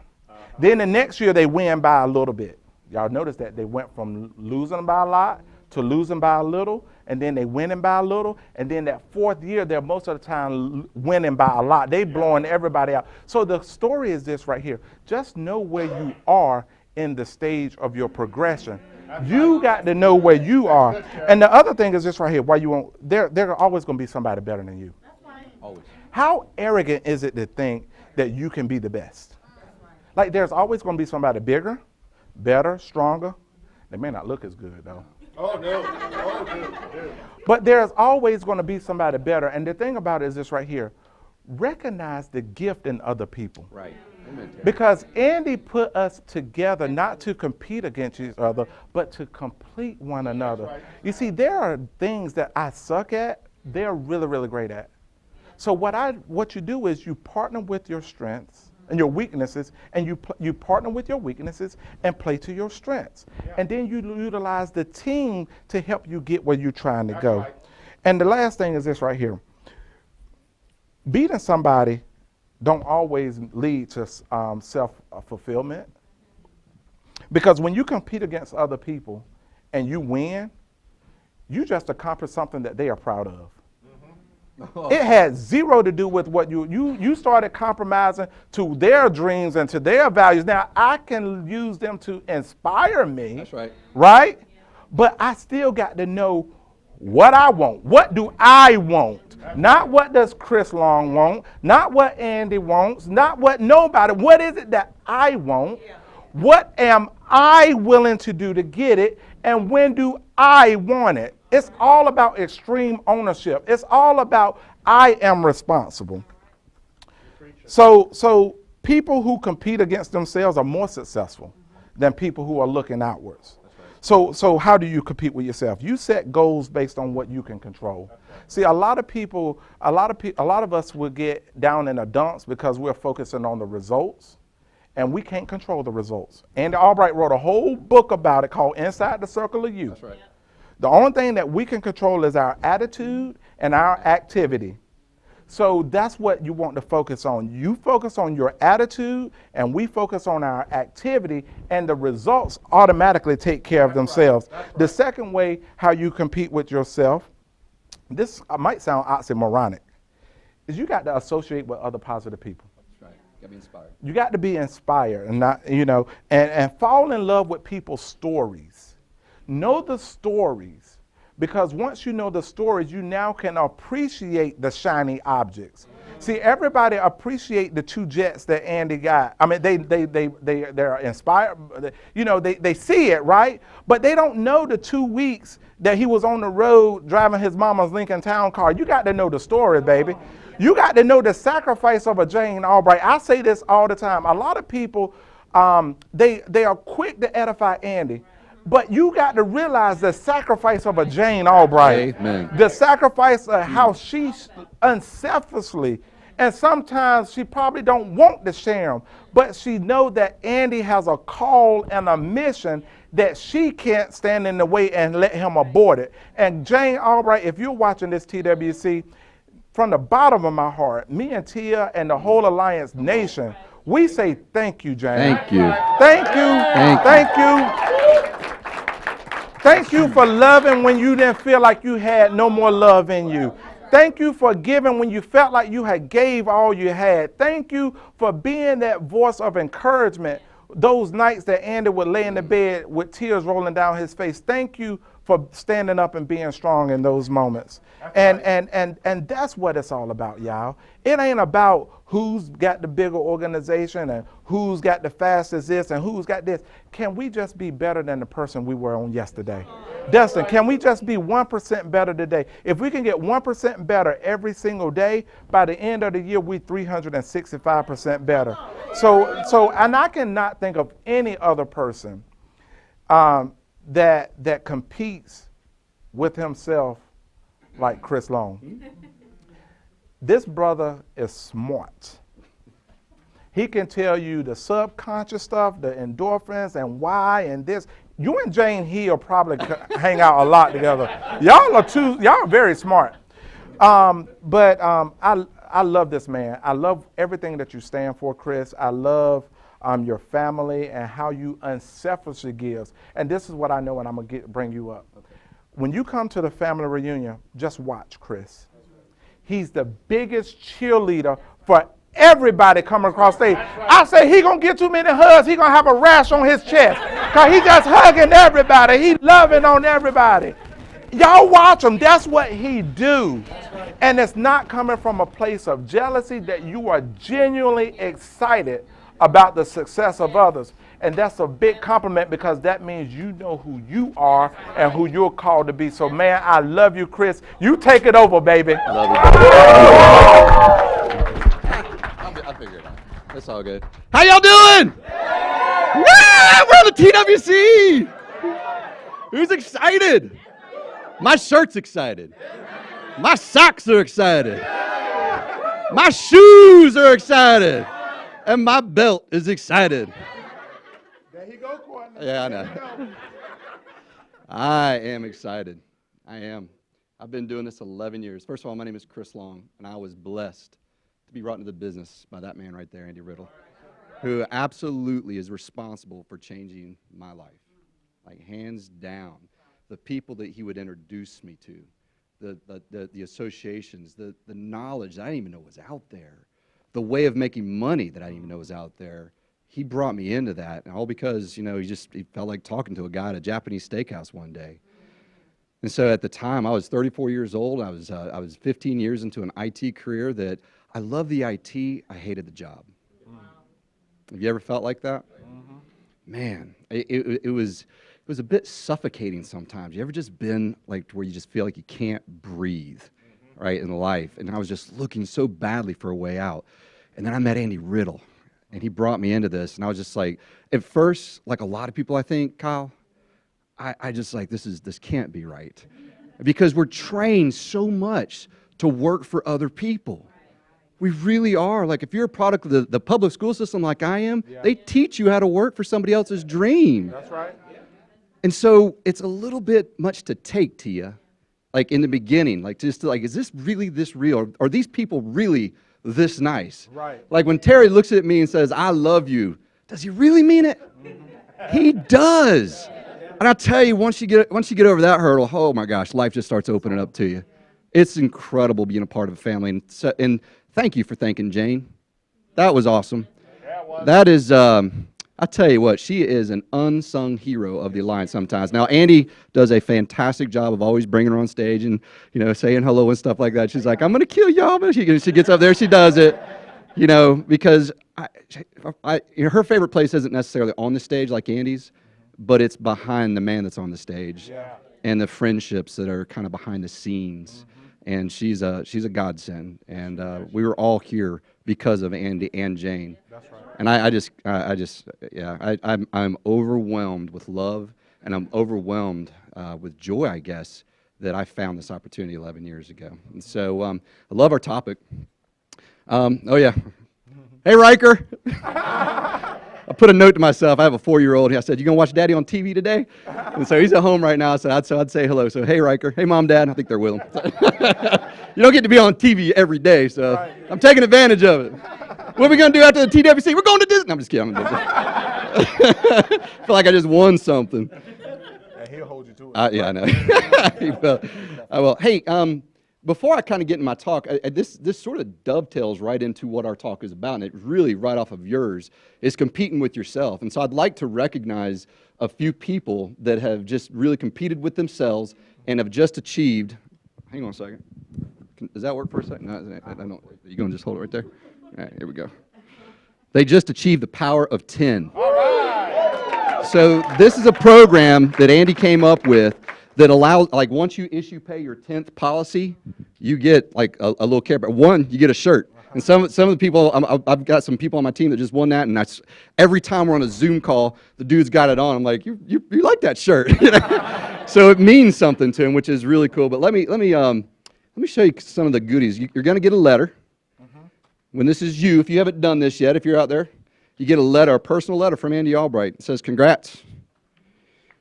Then the next year they win by a little bit. Y'all notice that they went from losing by a lot to losing by a little, and then they winning by a little, and then that fourth year they're most of the time winning by a lot. They blowing everybody out. So the story is this right here. Just know where you are in the stage of your progression. You got to know where you are. And the other thing is this right here. Why you won't? There are always going to be somebody better than you. Always. How arrogant is it to think that you can be the best? Like there's always going to be somebody bigger, better, stronger. They may not look as good though. Oh, no. No. But there's always going to be somebody better. And the thing about it is this right here. Recognize the gift in other people. Right. Because Andy put us together not to compete against each other, but to complete one another. Right. You see, there are things that I suck at, they're really, really great at. So what you do is you partner with your strengths and your weaknesses, and you partner with your weaknesses and play to your strengths. Yeah. And then you utilize the team to help you get where you're trying to go. Right. And the last thing is this right here. Beating somebody don't always lead to self-fulfillment. Because when you compete against other people and you win, you just accomplished something that they are proud of. It had zero to do with what you started compromising to their dreams and to their values. Now, I can use them to inspire me. That's right. Right? But I still got to know what I want. What do I want? Not what does Chris Long want. Not what Andy wants. Not what nobody. What is it that I want? Yeah. What am I willing to do to get it? And when do I want it? It's all about extreme ownership. It's all about I am responsible. So people who compete against themselves are more successful than people who are looking outwards. So how do you compete with yourself? You set goals based on what you can control. See, a lot of us will get down in the dumps because we're focusing on the results, and we can't control the results. Andy Albright wrote a whole book about it called Inside the Circle of You. That's right. The only thing that we can control is our attitude and our activity. So that's what you want to focus on. You focus on your attitude, and we focus on our activity, and the results automatically take care of themselves. Right. The second way how you compete with yourself, this might sound oxymoronic, is you got to associate with other positive people. That's right. You got to be inspired. You got to be inspired and not, and fall in love with people's stories. Know the stories, because once you know the stories, you now can appreciate the shiny objects. See, everybody appreciate the 2 jets that Andy got. I mean, they're inspired. You know, they see it, right? But they don't know the 2 weeks that he was on the road driving his mama's Lincoln Town car. You got to know the story, baby. You got to know the sacrifice of a Jane Albright. I say this all the time. A lot of people, they are quick to edify Andy. But you got to realize the sacrifice of a Jane Albright. Amen. The sacrifice of how she unselfishly, and sometimes she probably don't want to share them, but she know that Andy has a call and a mission that she can't stand in the way and let him abort it. And Jane Albright, if you're watching this TWC, from the bottom of my heart, me and Tia and the whole Alliance Nation, we say thank you, Jane. Thank you. Thank you. Thank you. Thank you for loving when you didn't feel like you had no more love in you. Thank you for giving when you felt like you had gave all you had. Thank you for being that voice of encouragement those nights that Andy would lay in the bed with tears rolling down his face. Thank you for standing up and being strong in those moments. And that's what it's all about, y'all. It ain't about who's got the bigger organization and who's got the fastest this and who's got this. Can we just be better than the person we were on yesterday? Dustin, can we just be 1% better today? If we can get 1% better every single day, by the end of the year, we're 365% better. So, and I cannot think of any other person that competes with himself like Chris Long. This brother is smart. He can tell you the subconscious stuff, the endorphins and why and this. You and Jane Hill probably hang out a lot together. Y'all are very smart. But I love this man. I love everything that you stand for, Chris. I love your family and how you unselfishly give. And this is what I know, and I'm going to bring you up. When you come to the family reunion, just watch Chris. He's the biggest cheerleader for everybody coming across stage. I say he gonna get too many hugs. He gonna have a rash on his chest because he just hugging everybody. He loving on everybody. Y'all watch him. That's what he do. And it's not coming from a place of jealousy, that you are genuinely excited about the success of others. And that's a big compliment, because that means you know who you are and who you're called to be. So, man, I love you, Chris. You take it over, baby. I love you. I'll figure it out. It's all good. How y'all doing? Yeah, we're on the TWC. Who's excited? My shirt's excited. My socks are excited. My shoes are excited. And my belt is excited. There you go, Courtney. Yeah, I know. I am excited. I am. I've been doing this 11 years. First of all, my name is Chris Long, and I was blessed to be brought into the business by that man right there, Andy Riddle, who absolutely is responsible for changing my life. Like, hands down. The people that he would introduce me to, the associations, the knowledge that I didn't even know was out there, the way of making money that I didn't even know was out there. He brought me into that, and all because, you know, he felt like talking to a guy at a Japanese steakhouse one day. And so at the time, I was 34 years old. I was 15 years into an IT career that I loved the IT, I hated the job. Have you ever felt like that? Mm-hmm. Man, it was a bit suffocating sometimes. You ever just been like where you just feel like you can't breathe, right, in life? And I was just looking so badly for a way out. And then I met Andy Riddle, and he brought me into this. And I was just like, at first, like a lot of people, I think, Kyle, I just like, this can't be right. Because we're trained so much to work for other people. We really are. Like, if you're a product of the public school system like I am, they teach you how to work for somebody else's dream. That's right. And so it's a little bit much to take, Tia, like in the beginning, like just to, like, is this really this real? Or are these people really this nice? Right. Like when Terry looks at me and says, I love you, does he really mean it? He does. And I'll tell you, once you get over that hurdle, oh my gosh, life just starts opening up to you. It's incredible being a part of a family. And thank you for thanking Jane. That was awesome. That is, I tell you what, she is an unsung hero of the Alliance sometimes. Now, Andy does a fantastic job of always bringing her on stage and, saying hello and stuff like that. She's like, I'm going to kill y'all. But she gets up there, she does it, because her favorite place isn't necessarily on the stage like Andy's, but it's behind the man that's on the stage and the friendships that are kind of behind the scenes. And she's a godsend. And we were all here because of Andy and Jane. That's right. And I'm overwhelmed with love, and I'm overwhelmed with joy, I guess, that I found this opportunity 11 years ago. And so I love our topic. Oh, yeah. Hey, Riker. I put a note to myself. I have a 4-year-old. I said, you going to watch Daddy on TV today? And so he's at home right now. So I'd say hello. So, hey, Riker. Hey, Mom, Dad. I think they're with him. You don't get to be on TV every day, so I'm taking advantage of it. What are we going to do after the TWC? We're going to Disney. No, I'm just kidding. I feel like I just won something. And he'll hold you to it. Yeah, I know. I will. Hey, before I kind of get into my talk, this sort of dovetails right into what our talk is about, and it really, right off of yours, is competing with yourself. And so I'd like to recognize a few people that have just really competed with themselves and have just achieved. Hang on a second. Does that work for a second? No, I don't. You going to just hold it right there? All right, here we go. They just achieved the power of 10. All right. So this is a program that Andy came up with that allows, like, once you pay your 10th policy, you get like a little care. But one, you get a shirt. And some of the people, I've got some people on my team that just won that, and that's every time we're on a Zoom call, the dude's got it on. I'm like, you like that shirt? So it means something to him, which is really cool. But let me show you some of the goodies. You're going to get a letter. When this is you, if you haven't done this yet, if you're out there, you get a letter, a personal letter from Andy Albright. It says, congrats.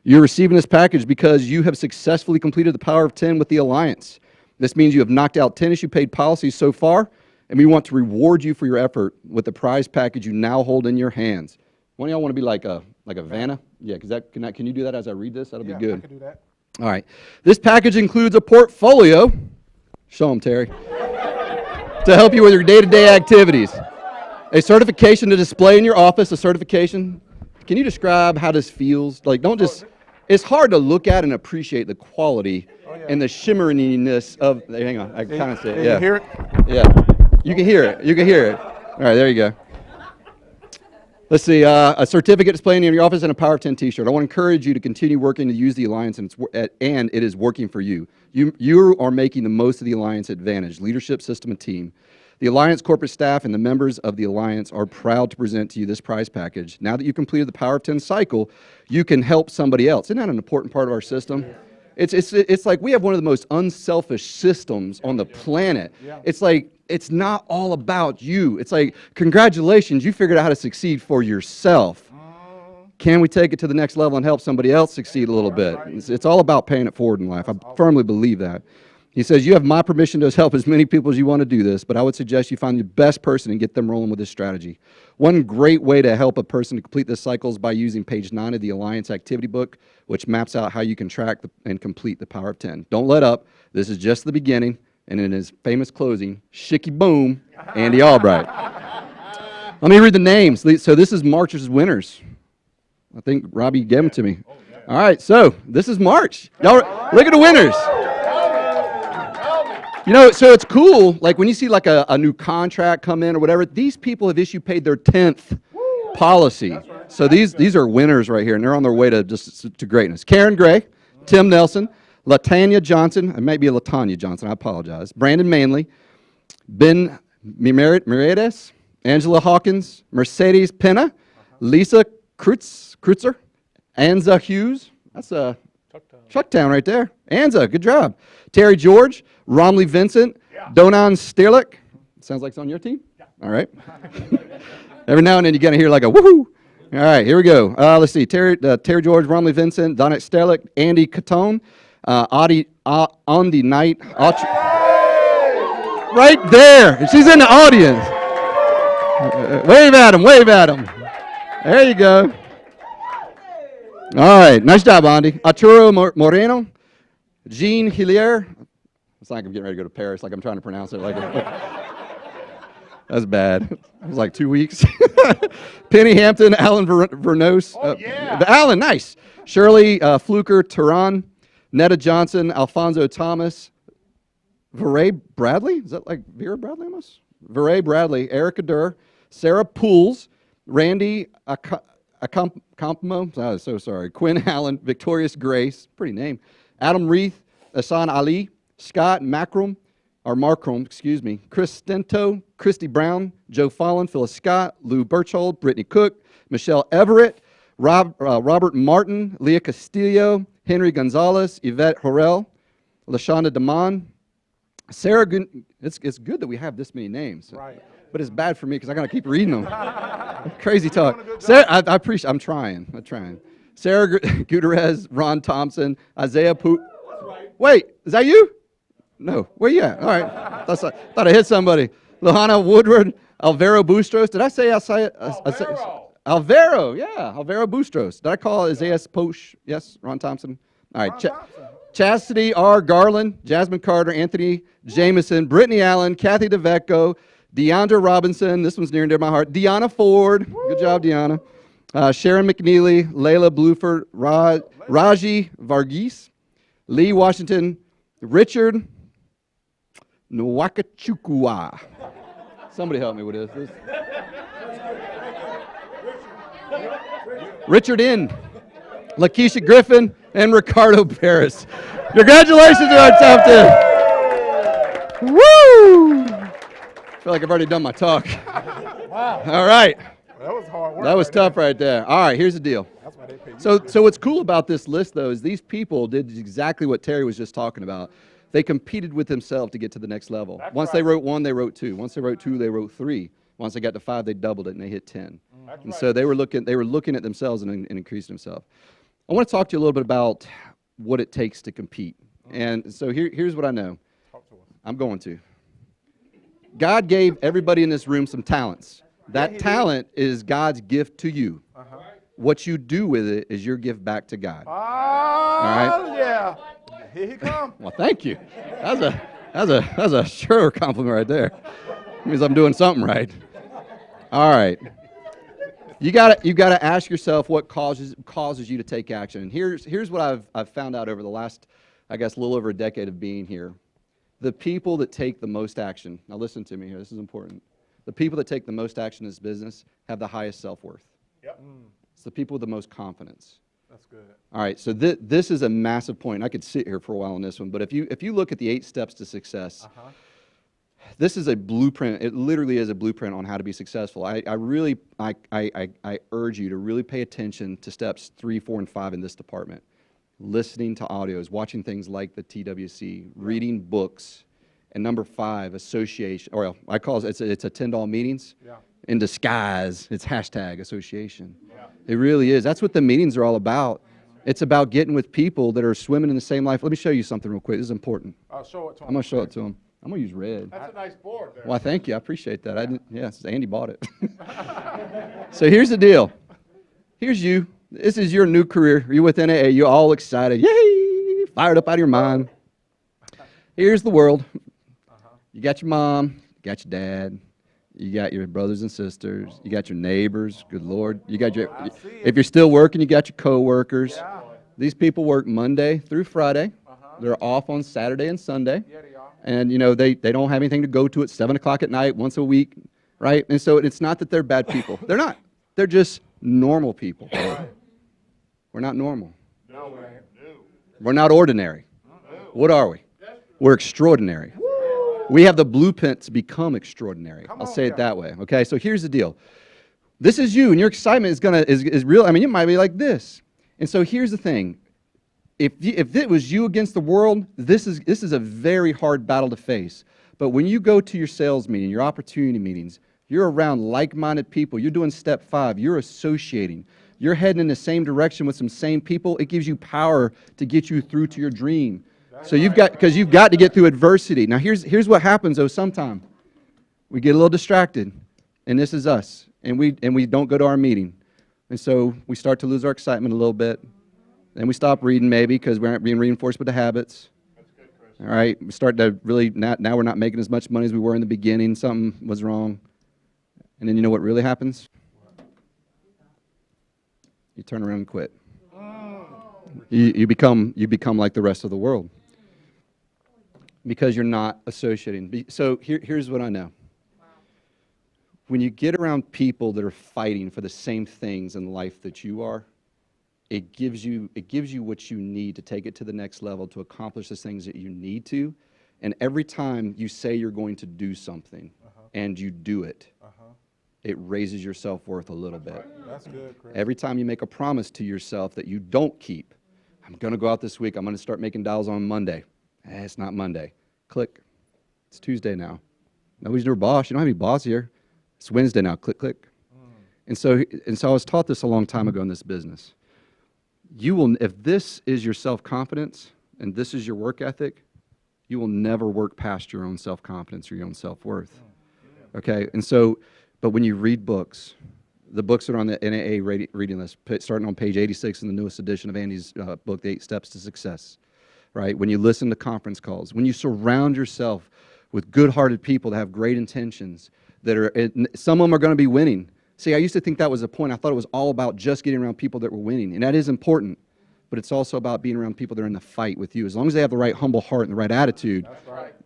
You're receiving this package because you have successfully completed the power of 10 with the Alliance. This means you have knocked out 10 issue-paid policies so far, and we want to reward you for your effort with the prize package you now hold in your hands. One of y'all want to be like a Vanna? Yeah, because can you do that as I read this? That'll be good. I can do that. All right. This package includes a portfolio. Show them, Terry. To help you with your day-to-day activities. A certification to display in your office, a certification. Can you describe how this feels? Like, don't just, it's hard to look at and appreciate the quality and the shimmeriness of, hang on, I kind of see it, yeah. You hear it? Yeah, you can hear it, All right, there you go. Let's see, a certificate displaying in your office and a Power of 10 t-shirt. I want to encourage you to continue working to use the Alliance, and it is working for you. You are making the most of the Alliance advantage, leadership, system, and team. The Alliance corporate staff and the members of the Alliance are proud to present to you this prize package. Now that you've completed the Power of 10 cycle, you can help somebody else. Isn't that an important part of our system? It's like we have one of the most unselfish systems on the planet. It's like, it's not all about you. It's like, congratulations, you figured out how to succeed for yourself. Can we take it to the next level and help somebody else succeed a little bit? It's all about paying it forward in life. I firmly believe that. He says, you have my permission to help as many people as you want to do this, but I would suggest you find the best person and get them rolling with this strategy. One great way to help a person to complete this cycle is by using page 9 of the Alliance activity book, which maps out how you can track and complete the Power of 10. Don't let up. This is just the beginning. And in his famous closing, shicky boom, Andy Albright. Let me read the names. So this is March's winners. I think Robbie gave them to me. All right, so this is March. Y'all, look at the winners. So it's cool, like when you see like a new contract come in or whatever, these people have paid their 10th policy. So these are winners right here, and they're on their way to greatness. Karen Gray, Tim Nelson, Latanya Johnson, it might be Latanya Johnson, I apologize, Brandon Manley, Ben Merides, Angela Hawkins, Mercedes Pena, Lisa Krutzer, Anza Hughes, that's a Chucktown right there. Anza, good job. Terry George, Romley Vincent, Donan Sterlick. Sounds like it's on your team? Yeah. All right. Every now and then you're going to hear like a woohoo. All right, here we go. Let's see. Terry George, Romley Vincent, Donnet Sterlick, Andy Catone, Andy Knight. Right there. She's in the audience. Wave at him. There you go. All right, nice job, Andy. Arturo Moreno, Jean Hillier. It's like I'm getting ready to go to Paris, like I'm trying to pronounce it. That's bad. It was like 2 weeks. Penny Hampton, Alan Vernos. Alan, nice. Shirley Fluker, Tehran, Netta Johnson, Alfonso Thomas, Veray Bradley. Is that like Vera Bradley almost? Veray Bradley, Erica Durr, Sarah Pools, Randy Akampo, so sorry, Quinn Allen, Victorious Grace, pretty name, Adam Reith, Asan Ali, Scott Macrum, excuse me, Chris Stento, Christy Brown, Joe Fallon, Phyllis Scott, Lou Birchold, Brittany Cook, Michelle Everett, Robert Martin, Leah Castillo, Henry Gonzalez, Yvette Horrell, LaShonda Damon, Sarah. It's good that we have this many names, Right. but it's bad for me because I got to keep reading them. Crazy talk. Sarah, I appreciate. I'm trying. Sarah Gutierrez, Ron Thompson, Isaiah Wait, is that you? No. Where you at? All right. Thought I hit somebody. Lahana Woodward, Alvaro Bustos. Did I say Alvaro? Yeah, Alvaro Bustos. Did I call Isaiah Posh? Yes, Ron Thompson. All right. Chastity R. Garland, Jasmine Carter, Anthony Jameson, Brittany Allen, Kathy DeVecco, Deandra Robinson. This one's near and dear to my heart. Deanna Ford. Good job, Deanna. Sharon McNeely, Layla Bluford, Raji Varghese, Lee Washington, Richard Nwakachukwu. Somebody help me with this. Richard N. Lakeisha Griffin, and Ricardo Paris. Congratulations to our top 10. Woo! I feel like I've already done my talk. Wow. All right. That was hard work. That was tough right there. All right, here's the deal. That's why they pay you. So what's cool about this list, though, is these people did exactly what Terry was just talking about. They competed with themselves to get to the next level. Once they wrote 1, they wrote 2. Once they wrote 2, they wrote 3. Once they got to 5, they doubled it and they hit 10. And so they were looking at themselves and increased themselves. I want to talk to you a little bit about what it takes to compete. And so here's what I know. I'm going to. God gave everybody in this room some talents. That talent is God's gift to you. What you do with it is your gift back to God. All right? Yeah. Here he comes. Well, thank you. That's a sure compliment right there. Means I'm doing something right. All right. You gotta ask yourself what causes you to take action. And here's what I've found out over the last, I guess, a little over a decade of being here. The people that take the most action. Now listen to me here. This is important. The people that take the most action in this business have the highest self-worth. Yep. It's the people with the most confidence. That's good. All right, so this is a massive point. I could sit here for a while on this one, but if you look at the 8 steps to success, this is a blueprint. It literally is a blueprint on how to be successful. I really urge you to really pay attention to steps 3, 4, and 5 in this department. Listening to audios, watching things like the TWC, reading books, and number 5, association. Or I call it's attend all meetings. Yeah. In disguise, it's hashtag association. Yeah. It really is. That's what the meetings are all about. It's about getting with people that are swimming in the same life. Let me show you something real quick. This is important. I'll show it to him. I'm going to show it to them. I'm going to use red. That's a nice board there. Well, thank you. I appreciate that. Andy bought it. So here's the deal. Here's you. This is your new career. You're with NAA. You're all excited. Yay! Fired up out of your mind. Here's the world. You got your mom. You got your dad. You got your brothers and sisters. You got your neighbors. Good Lord. You got your. If you're still working, you got your coworkers. Yeah. These people work Monday through Friday. They're off on Saturday and Sunday. Yeah, they are. And they don't have anything to go to at 7 o'clock at night once a week, right? And so it's not that they're bad people. They're not. They're just normal people. We're not normal. No way. We're not ordinary. What are we? We're extraordinary. We have the blueprint to become extraordinary. I'll say it that way. Okay, so here's the deal. This is you, and your excitement is real. I mean, it might be like this. And so here's the thing. If it was you against the world, this is a very hard battle to face. But when you go to your sales meeting, your opportunity meetings, you're around like-minded people. You're doing step 5. You're associating. You're heading in the same direction with some same people. It gives you power to get you through to your dream. So you've got to get through adversity. Now here's what happens though. Sometimes we get a little distracted, and this is us, and we don't go to our meeting, and so we start to lose our excitement a little bit. Then we stop reading maybe because we aren't being reinforced with the habits. That's good, Chris. All right, we start to really now we're not making as much money as we were in the beginning. Something was wrong. And then you know what really happens? You turn around and quit. You become like the rest of the world because you're not associating. So here's what I know. When you get around people that are fighting for the same things in life that you are, it gives you what you need to take it to the next level to accomplish the things that you need to. And every time you say you're going to do something and you do it, it raises your self-worth a little bit. That's good, Chris. Every time you make a promise to yourself that you don't keep, I'm going to go out this week, I'm going to start making dials on Monday. It's not Monday. Click. It's Tuesday now. Nobody's your boss. You don't have any boss here. It's Wednesday now. Click, click. And so I was taught this a long time ago in this business. You will, if this is your self-confidence and this is your work ethic, you will never work past your own self-confidence or your own self-worth. Okay? And so, but when you read books, the books that are on the NAA reading list, starting on page 86 in the newest edition of Andy's book, The 8 Steps to Success, right? When you listen to conference calls, when you surround yourself with good-hearted people that have great intentions, that are, some of them are going to be winning. See, I used to think that was the point. I thought it was all about just getting around people that were winning, and that is important, but it's also about being around people that are in the fight with you. As long as they have the right humble heart and the right attitude,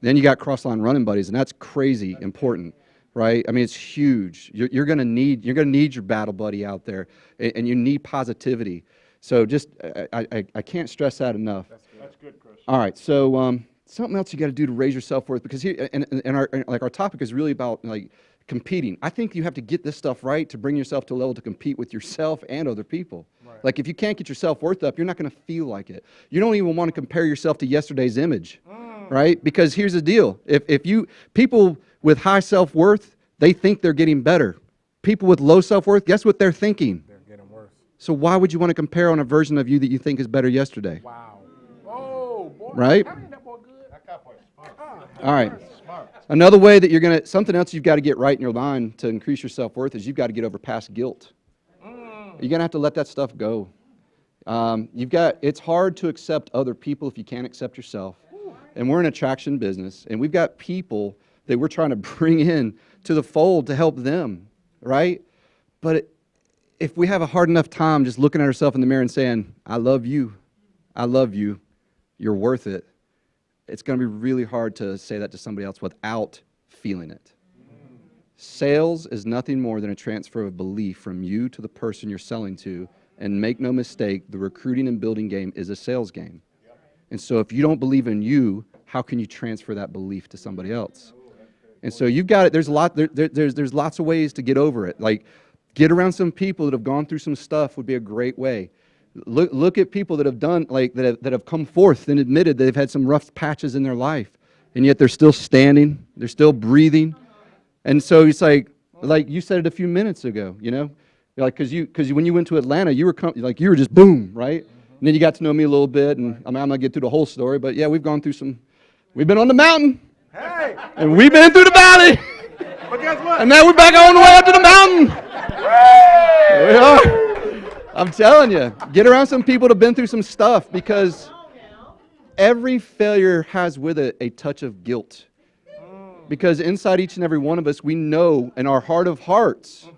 then you got cross-line running buddies, and that's crazy important. Right? I mean, it's huge. You're going to need your battle buddy out there, and you need positivity. So just I can't stress that enough. That's good, Chris. All right. So something else you got to do to raise your self-worth, because here and our topic is really about like competing. I think you have to get this stuff right to bring yourself to a level to compete with yourself and other people. Right. Like if you can't get your self-worth up, you're not going to feel like it. You don't even want to compare yourself to yesterday's image, right? Because here's the deal: if people with high self-worth, they think they're getting better. People with low self-worth, guess what they're thinking? They're getting worse. So why would you want to compare on a version of you that you think is better yesterday? Wow. Oh, boy. Right? That boy good. That guy boy smart. All right. Another way that something else you've got to get right in your mind to increase your self-worth is you've got to get over past guilt. You're going to have to let that stuff go. It's hard to accept other people if you can't accept yourself. And we're an attraction business, and we've got people that we're trying to bring in to the fold to help them, right? But if we have a hard enough time just looking at ourselves in the mirror and saying, I love you, you're worth it, it's going to be really hard to say that to somebody else without feeling it. Sales is nothing more than a transfer of belief from you to the person you're selling to, and make no mistake, the recruiting and building game is a sales game. And so if you don't believe in you, how can you transfer that belief to somebody else? And so you've got it. There's lots of ways to get over it. Like, get around some people that have gone through some stuff would be a great way. Look at people that have done that have come forth and admitted they've had some rough patches in their life, and yet they're still standing, they're still breathing. And so it's like you said it a few minutes ago, you know, like because when you went to Atlanta, you were just boom, right? And then you got to know me a little bit, and I'm not gonna get through the whole story, but yeah, we've gone through we've been on the mountain. Hey. And we've been through the valley. But guess what? And now we're back on the way up to the mountain. We are. I'm telling you, get around some people that have been through some stuff, because every failure has with it a touch of guilt. Because inside each and every one of us, we know in our heart of hearts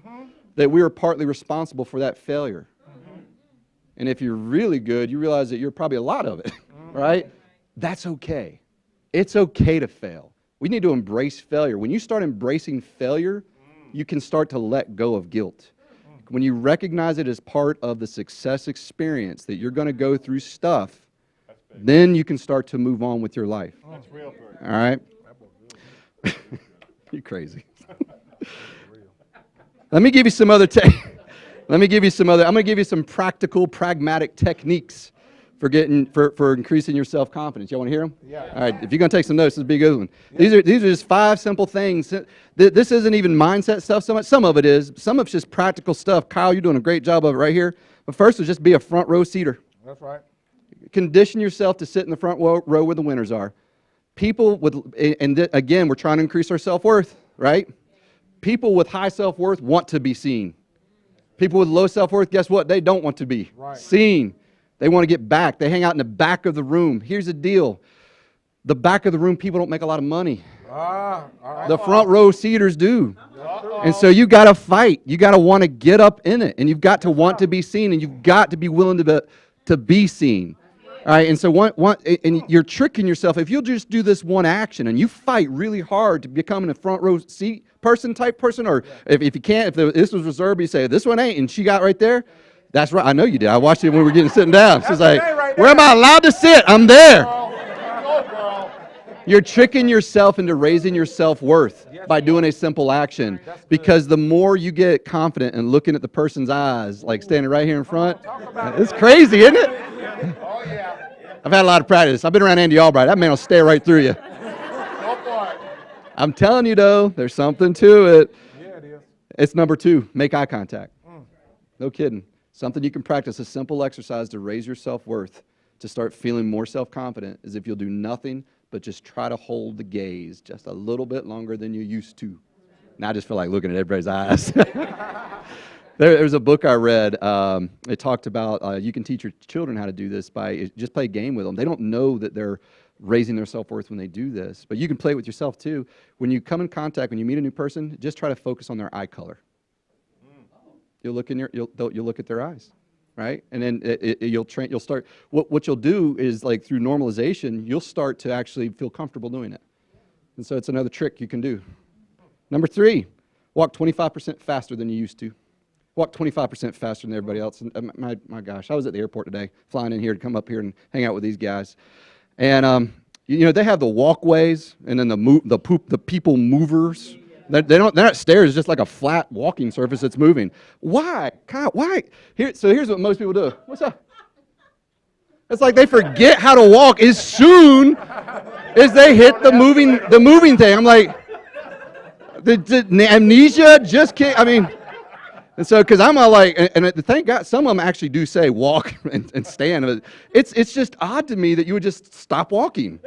that we are partly responsible for that failure. And if you're really good, you realize that you're probably a lot of it, right? That's okay. It's okay to fail. We need to embrace failure. When you start embracing failure, you can start to let go of guilt. When you recognize it as part of the success experience, that you're going to go through stuff, then you can start to move on with your life. That's real good. All right? You're crazy. Let me give you some other I'm going to give you some practical, pragmatic techniques for increasing your self-confidence. Y'all want to hear them? Yeah. All right. If you're going to take some notes, this is a big good one. Yeah. These are just 5 simple things. This isn't even mindset stuff so much. Some of it is. Some of it's just practical stuff. Kyle, you're doing a great job of it right here. But first is just be a front row seater. That's right. Condition yourself to sit in the front row where the winners are. People with, again, we're trying to increase our self-worth, right? People with high self-worth want to be seen. People with low self-worth, guess what? They don't want to be seen. They want to get back. They hang out in the back of the room. Here's the deal. The back of the room, people don't make a lot of money. All right. The front row seaters do. And so you got to fight. You got to want to get up in it, and you've got to want to be seen, and you've got to be willing to be seen. All right, and so and you're tricking yourself. If you'll just do this one action and you fight really hard to become a front row seat type person, or if you can't, if this was reserved, you say, this one ain't, and she got right there, that's right. I know you did. I watched it when we were sitting down. She's like, where am I allowed to sit? I'm there. You're tricking yourself into raising your self-worth by doing a simple action, because the more you get confident and looking at the person's eyes, like standing right here in front, it's crazy, isn't it? I've had a lot of practice. I've been around Andy Albright. That man will stare right through you. I'm telling you, though, there's something to it. Yeah, it is. It's number 2, make eye contact. No kidding. Something you can practice, a simple exercise to raise your self-worth, to start feeling more self-confident, is if you'll do nothing but just try to hold the gaze just a little bit longer than you used to. And I just feel like looking at everybody's eyes. There's a book I read. It talked about you can teach your children how to do this by just play a game with them. They don't know that they're raising their self-worth when they do this, but you can play it with yourself too. When you come in contact, when you meet a new person, just try to focus on their eye color. You'll look you'll look at their eyes, right? And then you'll start. What you'll do is, like, through normalization, you'll start to actually feel comfortable doing it. And so it's another trick you can do. Number 3, walk 25% faster than you used to. Walk 25% faster than everybody else. And my gosh, I was at the airport today, flying in here to come up here and hang out with these guys. And they have the walkways and then the people movers. They're not stairs, it's just like a flat walking surface that's moving. Why? God, why? So here's what most people do. What's up? It's like they forget how to walk as soon as they hit the moving thing. I'm like, the amnesia just can't. I mean, and so because I'm all like, and thank God some of them actually do say walk and stand. It's just odd to me that you would just stop walking,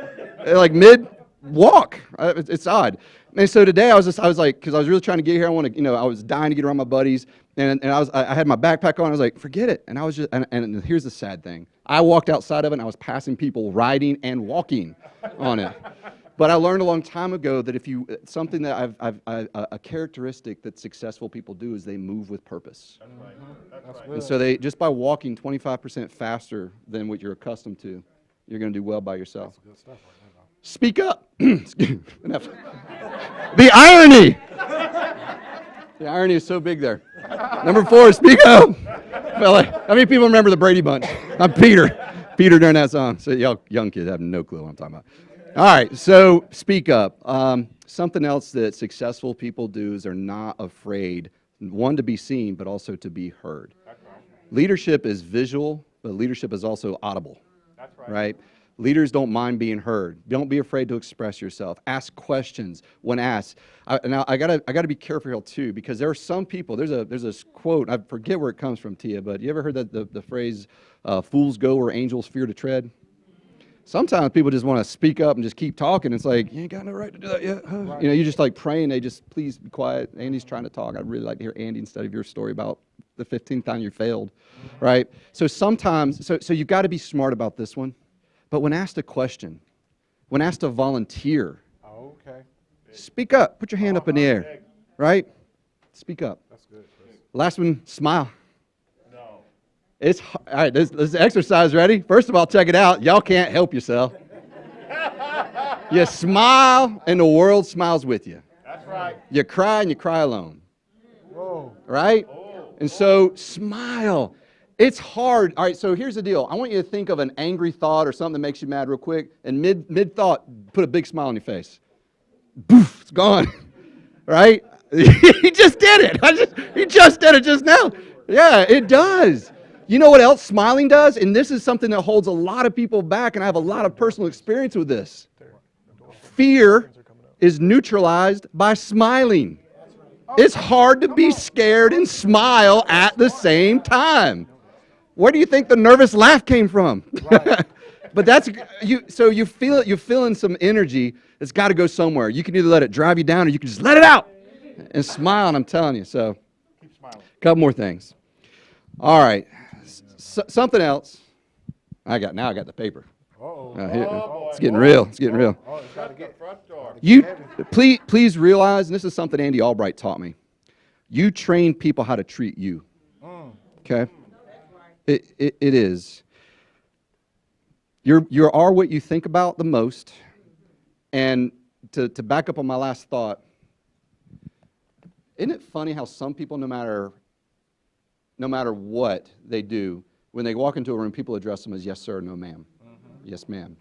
like mid walk. It's odd. And so today I was like, because I was really trying to get here. I was dying to get around my buddies, and I had my backpack on. I was like, forget it. And I was just, and here's the sad thing. I walked outside of it, and I was passing people riding and walking on it. But I learned a long time ago that something that a characteristic that successful people do is they move with purpose. That's right. And so they, just by walking 25% faster than what you're accustomed to, you're going to do well by yourself. That's good stuff right there, though. Speak up. Enough. The irony. The irony is so big there. Number 4, speak up. How many people remember the Brady Bunch? I'm Peter. Peter during that song. So y'all young kids have no clue what I'm talking about. All right, so speak up. Something else that successful people do is they're not afraid, one, to be seen, but also to be heard. Leadership is visual, but leadership is also audible. That's right. Leaders don't mind being heard. Don't be afraid to express yourself. Ask questions when asked. Now I gotta be careful here too, because there are some people. There's a quote. I forget where it comes from, Tia, but you ever heard the phrase "fools go where angels fear to tread"? Sometimes people just want to speak up and just keep talking. It's like, you ain't got no right to do that yet. Right. You're just like praying. They just, please be quiet. Andy's trying to talk. I'd really like to hear Andy instead of your story about the 15th time you failed, right? So sometimes, so you've got to be smart about this one. But when asked a question, when asked to volunteer, speak up. Put your hand up in the air, right? Speak up. That's good. Last one, smile. All right, this exercise ready? First of all, check it out. Y'all can't help yourself. You smile, and the world smiles with you. That's right. You cry, and you cry alone. Whoa. Right? Whoa. And so, smile. It's hard. All right, so here's the deal. I want you to think of an angry thought or something that makes you mad real quick, and mid-thought, put a big smile on your face. Boof, it's gone. Right? He just did it. He just did it just now. Yeah, it does. You know what else smiling does? And this is something that holds a lot of people back, and I have a lot of personal experience with this. Fear is neutralized by smiling. It's hard to be scared and smile at the same time. Where do you think the nervous laugh came from? But that's so you feel it. You're feeling some energy that's got to go somewhere. You can either let it drive you down, or you can just let it out and smile. And I'm telling you. So, a couple more things. All right. Something else. I got the paper. It's getting real. It's getting real. You please realize, and this is something Andy Albright taught me. You train people how to treat you. Okay? It is. You are what you think about the most. And to back up on my last thought, isn't it funny how some people, no matter what they do, when they walk into a room, people address them as yes, sir, no, ma'am. Yes, ma'am. And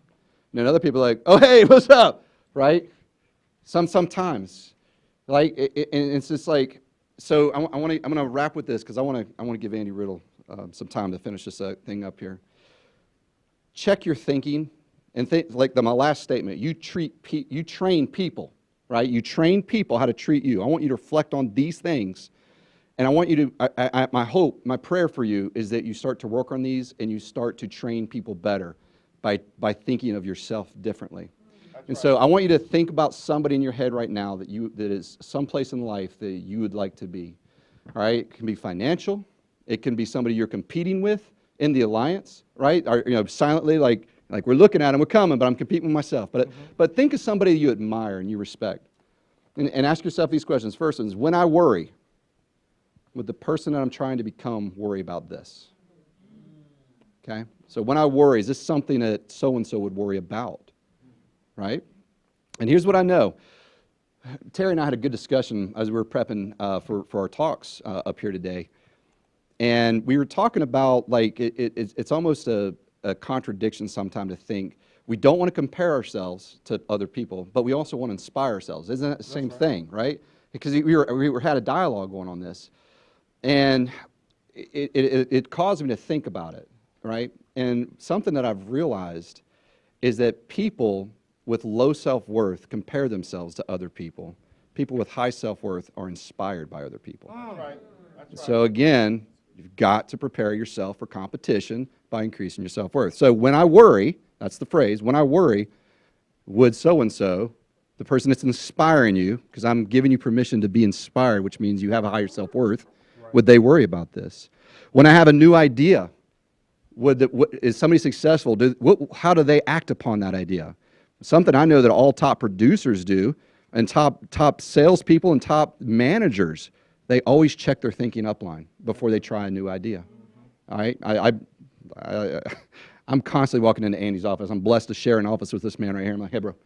then other people are like, oh, hey, what's up? Right? Sometimes. Like, and it's just like, so I'm going to wrap with this because I want to give Andy Riddle some time to finish this thing up here. Check your thinking, and like my last statement. You train people, right? You train people how to treat you. I want you to reflect on these things, and I want you to. My hope, my prayer for you is that you start to work on these and you start to train people better by thinking of yourself differently. And so I want you to think about somebody in your head right now that is someplace in life that you would like to be. All right, it can be financial. It can be somebody you're competing with in the alliance, right? Or, silently, like we're looking at them, we're coming, but I'm competing with myself. But think of somebody you admire and you respect, and ask yourself these questions. First one is, when I worry, would the person that I'm trying to become worry about this? Okay, so when I worry, is this something that so and so would worry about? Right? And here's what I know. Terry and I had a good discussion as we were prepping for our talks up here today. And we were talking about, like, it's almost a contradiction sometimes to think we don't want to compare ourselves to other people, but we also want to inspire ourselves. Isn't that the same thing, right? Because we had a dialogue going on this. And it caused me to think about it, right? And something that I've realized is that people with low self-worth compare themselves to other people. People with high self-worth are inspired by other people. That's right. So again, you've got to prepare yourself for competition by increasing your self-worth. So when I worry, that's the phrase, when I worry, would so-and-so, the person that's inspiring you, because I'm giving you permission to be inspired, which means you have a higher self-worth, would they worry about this? When I have a new idea, is somebody successful? How do they act upon that idea? Something I know that all top producers do, and top salespeople and top managers, they always check their thinking upline before they try a new idea. All right, I'm constantly walking into Andy's office. I'm blessed to share an office with this man right here. I'm like, hey, bro,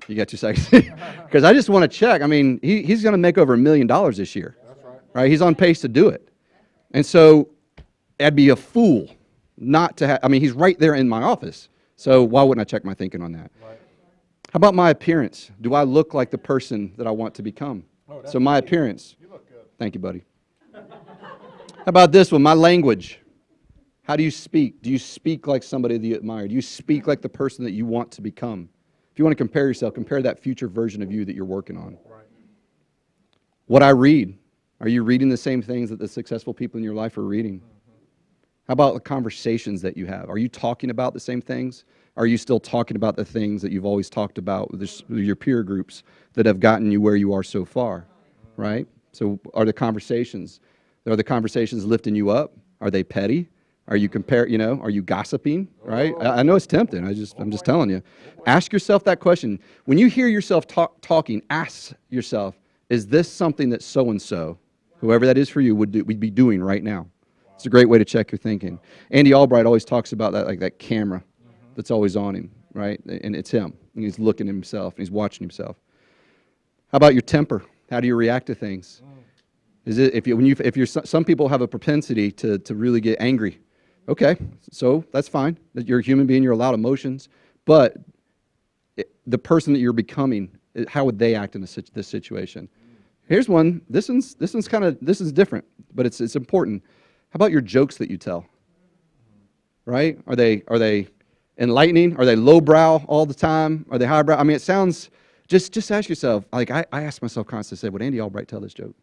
you got 2 seconds? Because I just want to check. I mean, he's going to make over $1 million this year. That's right. He's on pace to do it. And so I'd be a fool not to have. I mean, he's right there in my office. So why wouldn't I check my thinking on that? Right. How about my appearance? Do I look like the person that I want to become? So my appearance. You look good. Thank you, buddy. How about this one? My language. How do you speak? Do you speak like somebody that you admire? Do you speak like the person that you want to become? If you want to compare yourself, compare that future version of you that you're working on. Right. What I read. Are you reading the same things that the successful people in your life are reading? Mm-hmm. How about the conversations that you have? Are you talking about the same things? Are you still talking about the things that you've always talked about with your peer groups that have gotten you where you are so far, right? So are the conversations lifting you up? Are they petty? Are you are you gossiping, right? I know it's tempting. I'm just telling you. Ask yourself that question. When you hear yourself talking, ask yourself, is this something that so-and-so, whoever that is for you, would be doing right now? It's a great way to check your thinking. Andy Albright always talks about that, like that camera that's always on him, right? And it's him. And he's looking at himself, and he's watching himself. How about your temper? How do you react to things? Is it some people have a propensity to really get angry. Okay, so that's fine. You're a human being, you're allowed emotions, but the person that you're becoming, how would they act in this situation? Here's one. This is different, but it's important. How about your jokes that you tell? Right? Are they enlightening? Are they lowbrow all the time? Are they highbrow? I mean, it sounds. Just ask yourself. Like I ask myself constantly, would Andy Albright tell this joke?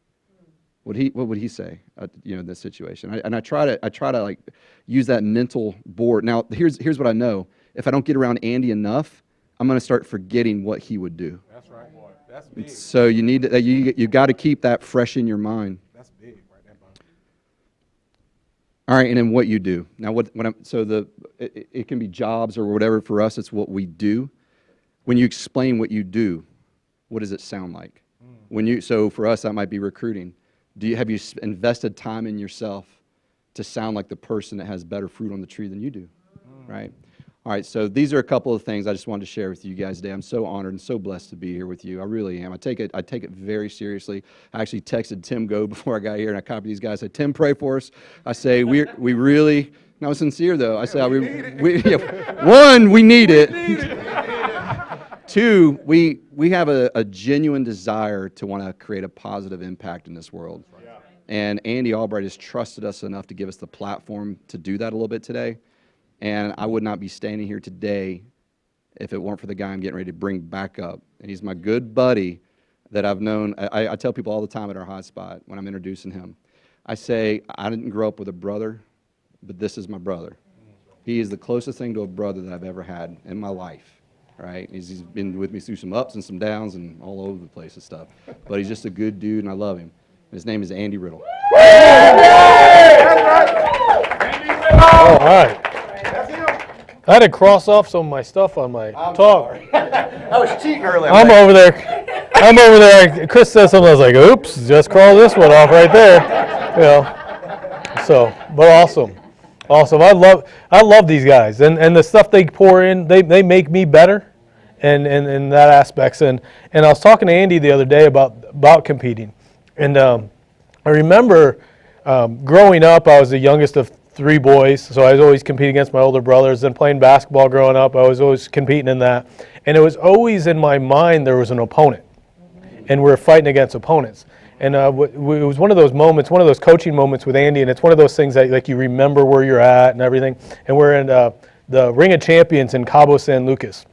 What would he say? In this situation? I try to like use that mental board. Now, here's what I know. If I don't get around Andy enough, I'm going to start forgetting what he would do. That's right, boy. That's big. So you need to, you got to keep that fresh in your mind. That's big, right there, bud. All right, and then what you do. Now, it can be jobs or whatever. For us, it's what we do. When you explain what you do, what does it sound like? So for us, that might be recruiting. Have you invested time in yourself to sound like the person that has better fruit on the tree than you do, right? All right, so these are a couple of things I just wanted to share with you guys today. I'm so honored and so blessed to be here with you. I really am. I take it very seriously. I actually texted Tim Go before I got here, and I copied these guys. I said, Tim, pray for us. I say, we really, and I was sincere, though. I said, one, we need it. Two, we have a genuine desire to want to create a positive impact in this world. And Andy Albright has trusted us enough to give us the platform to do that a little bit today. And I would not be standing here today if it weren't for the guy I'm getting ready to bring back up. And he's my good buddy that I've known. I tell people all the time at our hot spot when I'm introducing him. I say, I didn't grow up with a brother, but this is my brother. He is the closest thing to a brother that I've ever had in my life, right? He's been with me through some ups and some downs and all over the place and stuff. But he's just a good dude, and I love him. His name is Andy Riddle. All right. I had to cross off some of my stuff on my talk. I was cheating earlier. I'm over there. Chris says something. I was like, "Oops, just cross this one off right there." You know. So, but awesome. I love these guys, and the stuff they pour in, they make me better, and in that aspects. And I was talking to Andy the other day about competing, and I remember growing up, I was the youngest of 3 boys, so I was always competing against my older brothers. And playing basketball growing up, I was always competing in that. And it was always in my mind there was an opponent, and we were fighting against opponents. And it was one of those moments, one of those coaching moments with Andy, and it's one of those things that like you remember where you're at and everything. And we're in the Ring of Champions in Cabo San Lucas,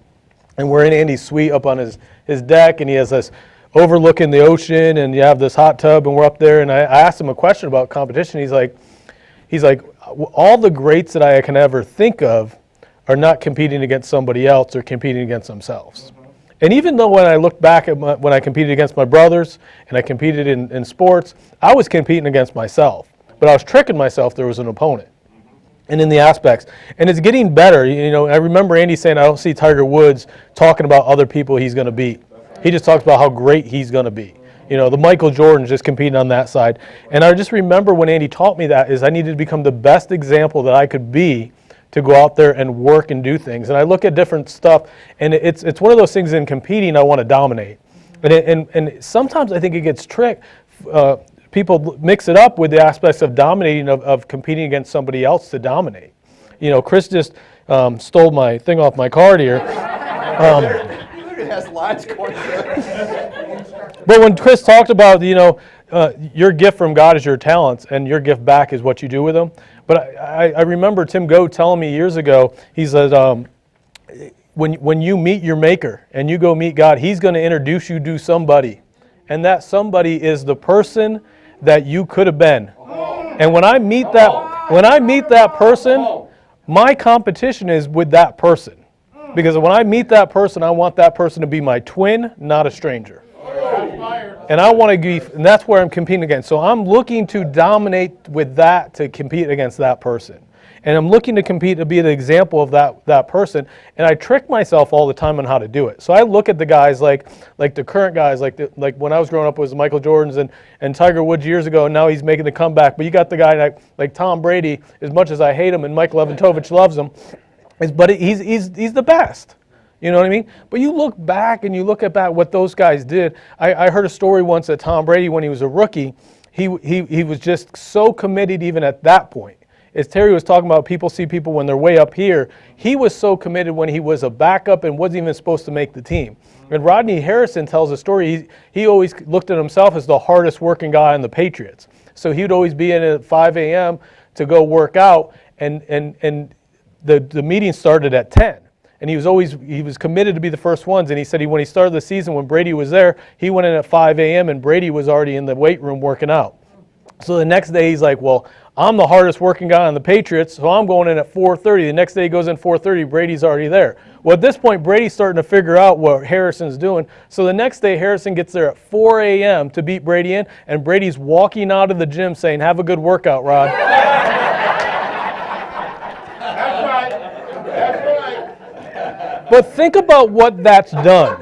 and we're in Andy's suite up on his deck, and he has this overlooking the ocean, and you have this hot tub, and we're up there. And I asked him a question about competition. He's like, all the greats that I can ever think of are not competing against somebody else, they're competing against themselves. And even though when I look back at when I competed against my brothers and I competed in sports, I was competing against myself. But I was tricking myself there was an opponent. And in the aspects. And it's getting better. You know, I remember Andy saying, I don't see Tiger Woods talking about other people he's going to beat. He just talks about how great he's going to be. You know, the Michael Jordan's just competing on that side. And I just remember when Andy taught me that is I needed to become the best example that I could be to go out there and work and do things. And I look at different stuff, and it's one of those things in competing I want to dominate. And sometimes I think it gets tricked. People mix it up with the aspects of dominating, of competing against somebody else to dominate. You know, Chris just stole my thing off my card here. It has lines going through. But when Chris talked about, you know, your gift from God is your talents, and your gift back is what you do with them. But I remember Tim Goad telling me years ago, he said, when you meet your maker and you go meet God, he's going to introduce you to somebody. And that somebody is the person that you could have been. And when I meet that person, my competition is with that person. Because when I meet that person, I want that person to be my twin, not a stranger. And I want to be, and that's where I'm competing against. So I'm looking to dominate with that to compete against that person. And I'm looking to compete to be the example of that person. And I trick myself all the time on how to do it. So I look at the guys like the current guys, like when I was growing up it was Michael Jordan's and Tiger Woods years ago, and now he's making the comeback. But you got the guy like Tom Brady, as much as I hate him and Michael Leventovich loves him, but he's the best. You know what I mean? But you look back and you look at what those guys did. I heard a story once that Tom Brady, when he was a rookie, he was just so committed even at that point. As Terry was talking about, people see people when they're way up here. He was so committed when he was a backup and wasn't even supposed to make the team. And Rodney Harrison tells a story. He always looked at himself as the hardest working guy on the Patriots. So he would always be in at 5 a.m. to go work out, and the meeting started at 10. And he was committed to be the first ones. And he said when he started the season, when Brady was there, he went in at 5 a.m. and Brady was already in the weight room working out. So the next day he's like, well, I'm the hardest working guy on the Patriots, so I'm going in at 4:30. The next day he goes in 4:30, Brady's already there. Well, at this point, Brady's starting to figure out what Harrison's doing. So the next day, Harrison gets there at 4 a.m. to beat Brady in, and Brady's walking out of the gym saying, have a good workout, Rod. That's right. That's right. But think about what that's done.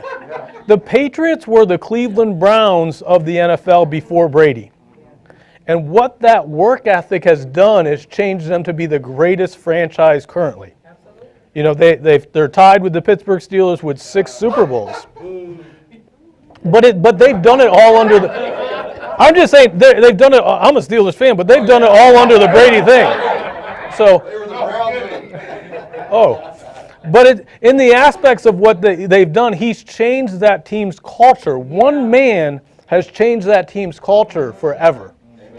The Patriots were the Cleveland Browns of the NFL before Brady. And what that work ethic has done is changed them to be the greatest franchise currently. You know, they're tied with the Pittsburgh Steelers with 6 Super Bowls. But they've done it all under the... I'm just saying, they've done it... I'm a Steelers fan, but they've done it all under the Brady thing. So... But in the aspects of what they've done, he's changed that team's culture. One man has changed that team's culture forever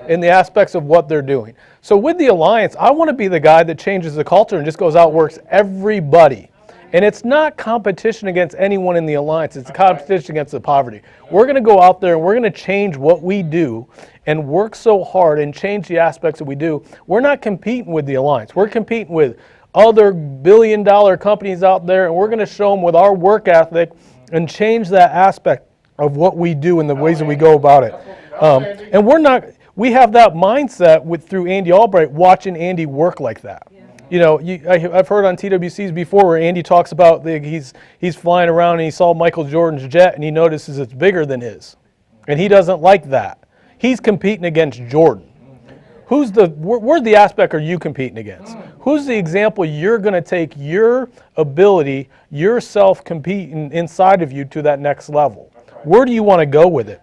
in the aspects of what they're doing. So with the Alliance, I want to be the guy that changes the culture and just goes out and works everybody. And it's not competition against anyone in the Alliance. It's a competition against the poverty. We're going to go out there and we're going to change what we do and work so hard and change the aspects that we do. We're not competing with the Alliance. We're competing with other billion-dollar companies out there, and we're going to show them with our work ethic and change that aspect of what we do and the ways that we go about it. And we have that mindset through Andy Albright, watching Andy work like that. You know, I've heard on TWCs before where Andy talks about he's flying around and he saw Michael Jordan's jet and he notices it's bigger than his. And he doesn't like that. He's competing against Jordan. Where's the aspect are you competing against? Who's the example you're going to take your ability, yourself competing inside of you to that next level? Where do you want to go with it?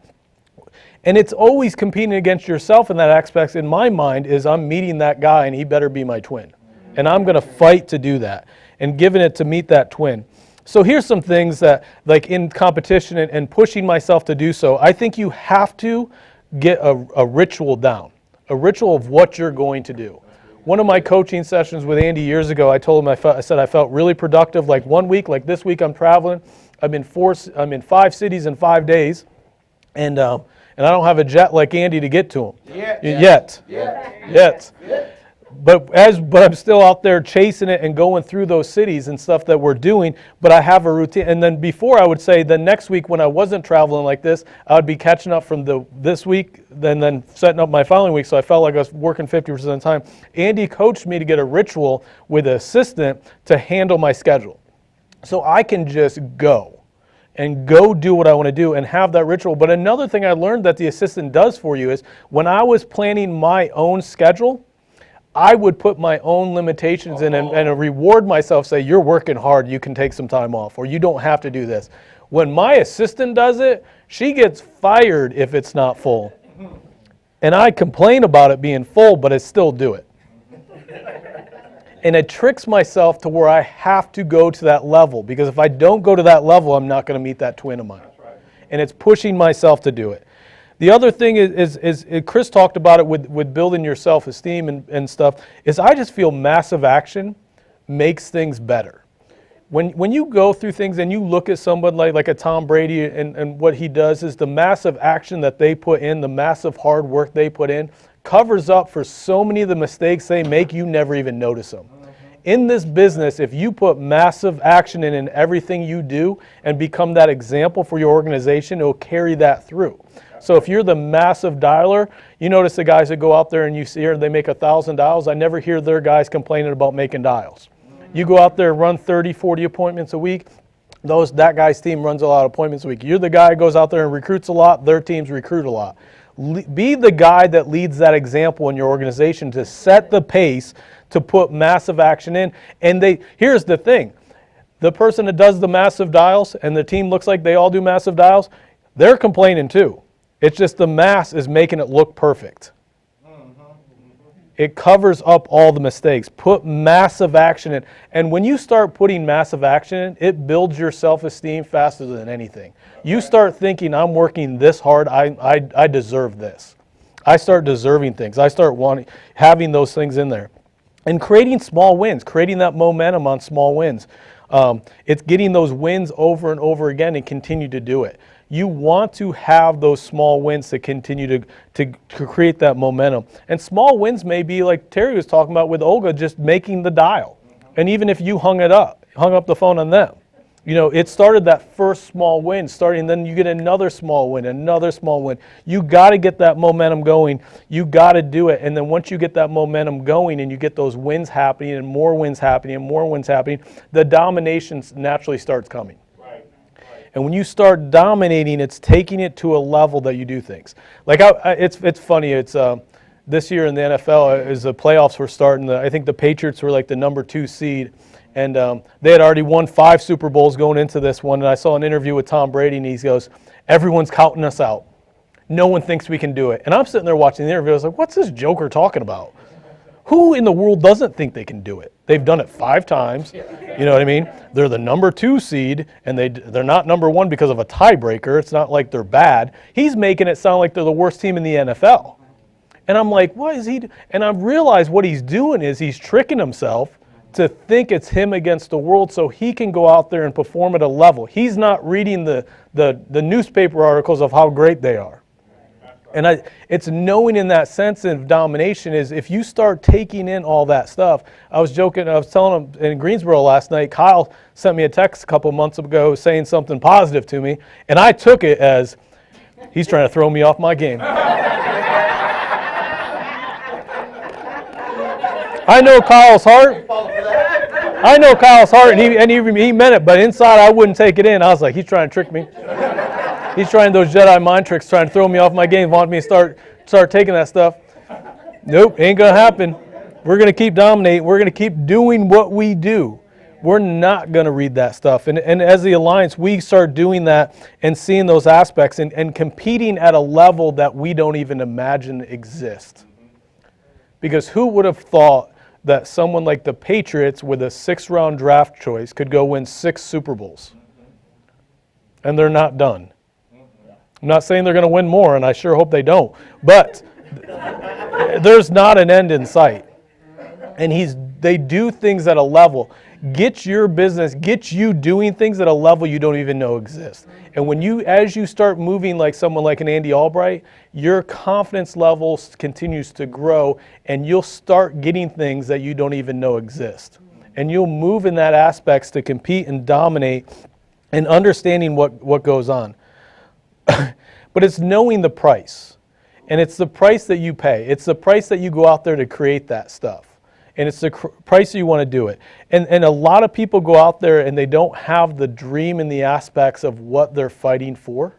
And it's always competing against yourself in that aspect. In my mind is I'm meeting that guy and he better be my twin. And I'm going to fight to do that and giving it to meet that twin. So here's some things that, like in competition and pushing myself to do so, I think you have to get a ritual down, a ritual of what you're going to do. One of my coaching sessions with Andy years ago, I told him I said I felt really productive. Like 1 week, like this week I'm traveling. I'm in 5 cities in 5 days, and I don't have a jet like Andy to get to him yet. But I'm still out there chasing it and going through those cities and stuff that we're doing, but I have a routine. And then before, I would say the next week when I wasn't traveling like this, I would be catching up from this week, then setting up my following week, so I felt like I was working 50% of the time. Andy coached me to get a ritual with an assistant to handle my schedule. So I can just go do what I want to do and have that ritual. But another thing I learned that the assistant does for you is when I was planning my own schedule, I would put my own limitations in and reward myself, say, you're working hard, you can take some time off, or you don't have to do this. When my assistant does it, she gets fired if it's not full. And I complain about it being full, but I still do it. And it tricks myself to where I have to go to that level, because if I don't go to that level, I'm not going to meet that twin of mine. And it's pushing myself to do it. The other thing is Chris talked about it with building your self-esteem and stuff, is I just feel massive action makes things better. When you go through things and you look at someone like a Tom Brady and what he does is the massive action that they put in, the massive hard work they put in, covers up for so many of the mistakes they make, you never even notice them. In this business, if you put massive action in everything you do and become that example for your organization, it will carry that through. So if you're the massive dialer, you notice the guys that go out there and you see her, they make 1,000 dials. I never hear their guys complaining about making dials. You go out there and run 30, 40 appointments a week, that guy's team runs a lot of appointments a week. You're the guy who goes out there and recruits a lot, their teams recruit a lot. Be the guy that leads that example in your organization to set the pace to put massive action in. And here's the thing. The person that does the massive dials and the team looks like they all do massive dials, they're complaining too. It's just the mass is making it look perfect. It covers up all the mistakes. Put massive action in. And when you start putting massive action in, it builds your self-esteem faster than anything. You start thinking, I'm working this hard, I deserve this. I start deserving things. I start having those things in there. And creating small wins, creating that momentum on small wins. It's getting those wins over and over again and continue to do it. You want to have those small wins to continue to create that momentum. And small wins may be like Terry was talking about with Olga, just making the dial. And even if you hung up the phone on them. You know, it started that first small win, then you get another small win. You got to get that momentum going. You got to do it. And then once you get that momentum going and you get those wins happening and more wins happening and more wins happening, the domination naturally starts coming. And when you start dominating, it's taking it to a level that you do things. Like it's funny. It's this year in the NFL, as the playoffs were starting, I think the Patriots were like the number 2 seed, and they had already won 5 Super Bowls going into this one. And I saw an interview with Tom Brady, and he goes, "Everyone's counting us out. No one thinks we can do it." And I'm sitting there watching the interview. I was like, "What's this joker talking about? Who in the world doesn't think they can do it? They've done it 5 times. You know what I mean? They're the number 2 seed, and they're not number 1 because of a tiebreaker. It's not like they're bad." He's making it sound like they're the worst team in the NFL. And I'm like, what is he? And I realize what he's doing is he's tricking himself to think it's him against the world so he can go out there and perform at a level. He's not reading the newspaper articles of how great they are. And it's knowing in that sense of domination is if you start taking in all that stuff. I was joking, I was telling him in Greensboro last night, Kyle sent me a text a couple months ago saying something positive to me, and I took it as he's trying to throw me off my game. I know Kyle's heart. I know Kyle's heart, and he meant it, but inside I wouldn't take it in. I was like, he's trying to trick me. He's trying those Jedi mind tricks, trying to throw me off my game, want me to start taking that stuff. Nope, ain't going to happen. We're going to keep dominating. We're going to keep doing what we do. We're not going to read that stuff. And as the Alliance, we start doing that and seeing those aspects and competing at a level that we don't even imagine exist. Because who would have thought that someone like the Patriots with a 6th-round draft choice could go win 6 Super Bowls? And they're not done. I'm not saying they're going to win more, and I sure hope they don't. But there's not an end in sight. And they do things at a level. Get your business, get you doing things at a level you don't even know exist. And as you start moving like someone like an Andy Albright, your confidence level continues to grow, and you'll start getting things that you don't even know exist. And you'll move in that aspects to compete and dominate and understanding what goes on. But it's knowing the price. And it's the price that you pay. It's the price that you go out there to create that stuff. And it's the price that you want to do it. And a lot of people go out there and they don't have the dream and the aspects of what they're fighting for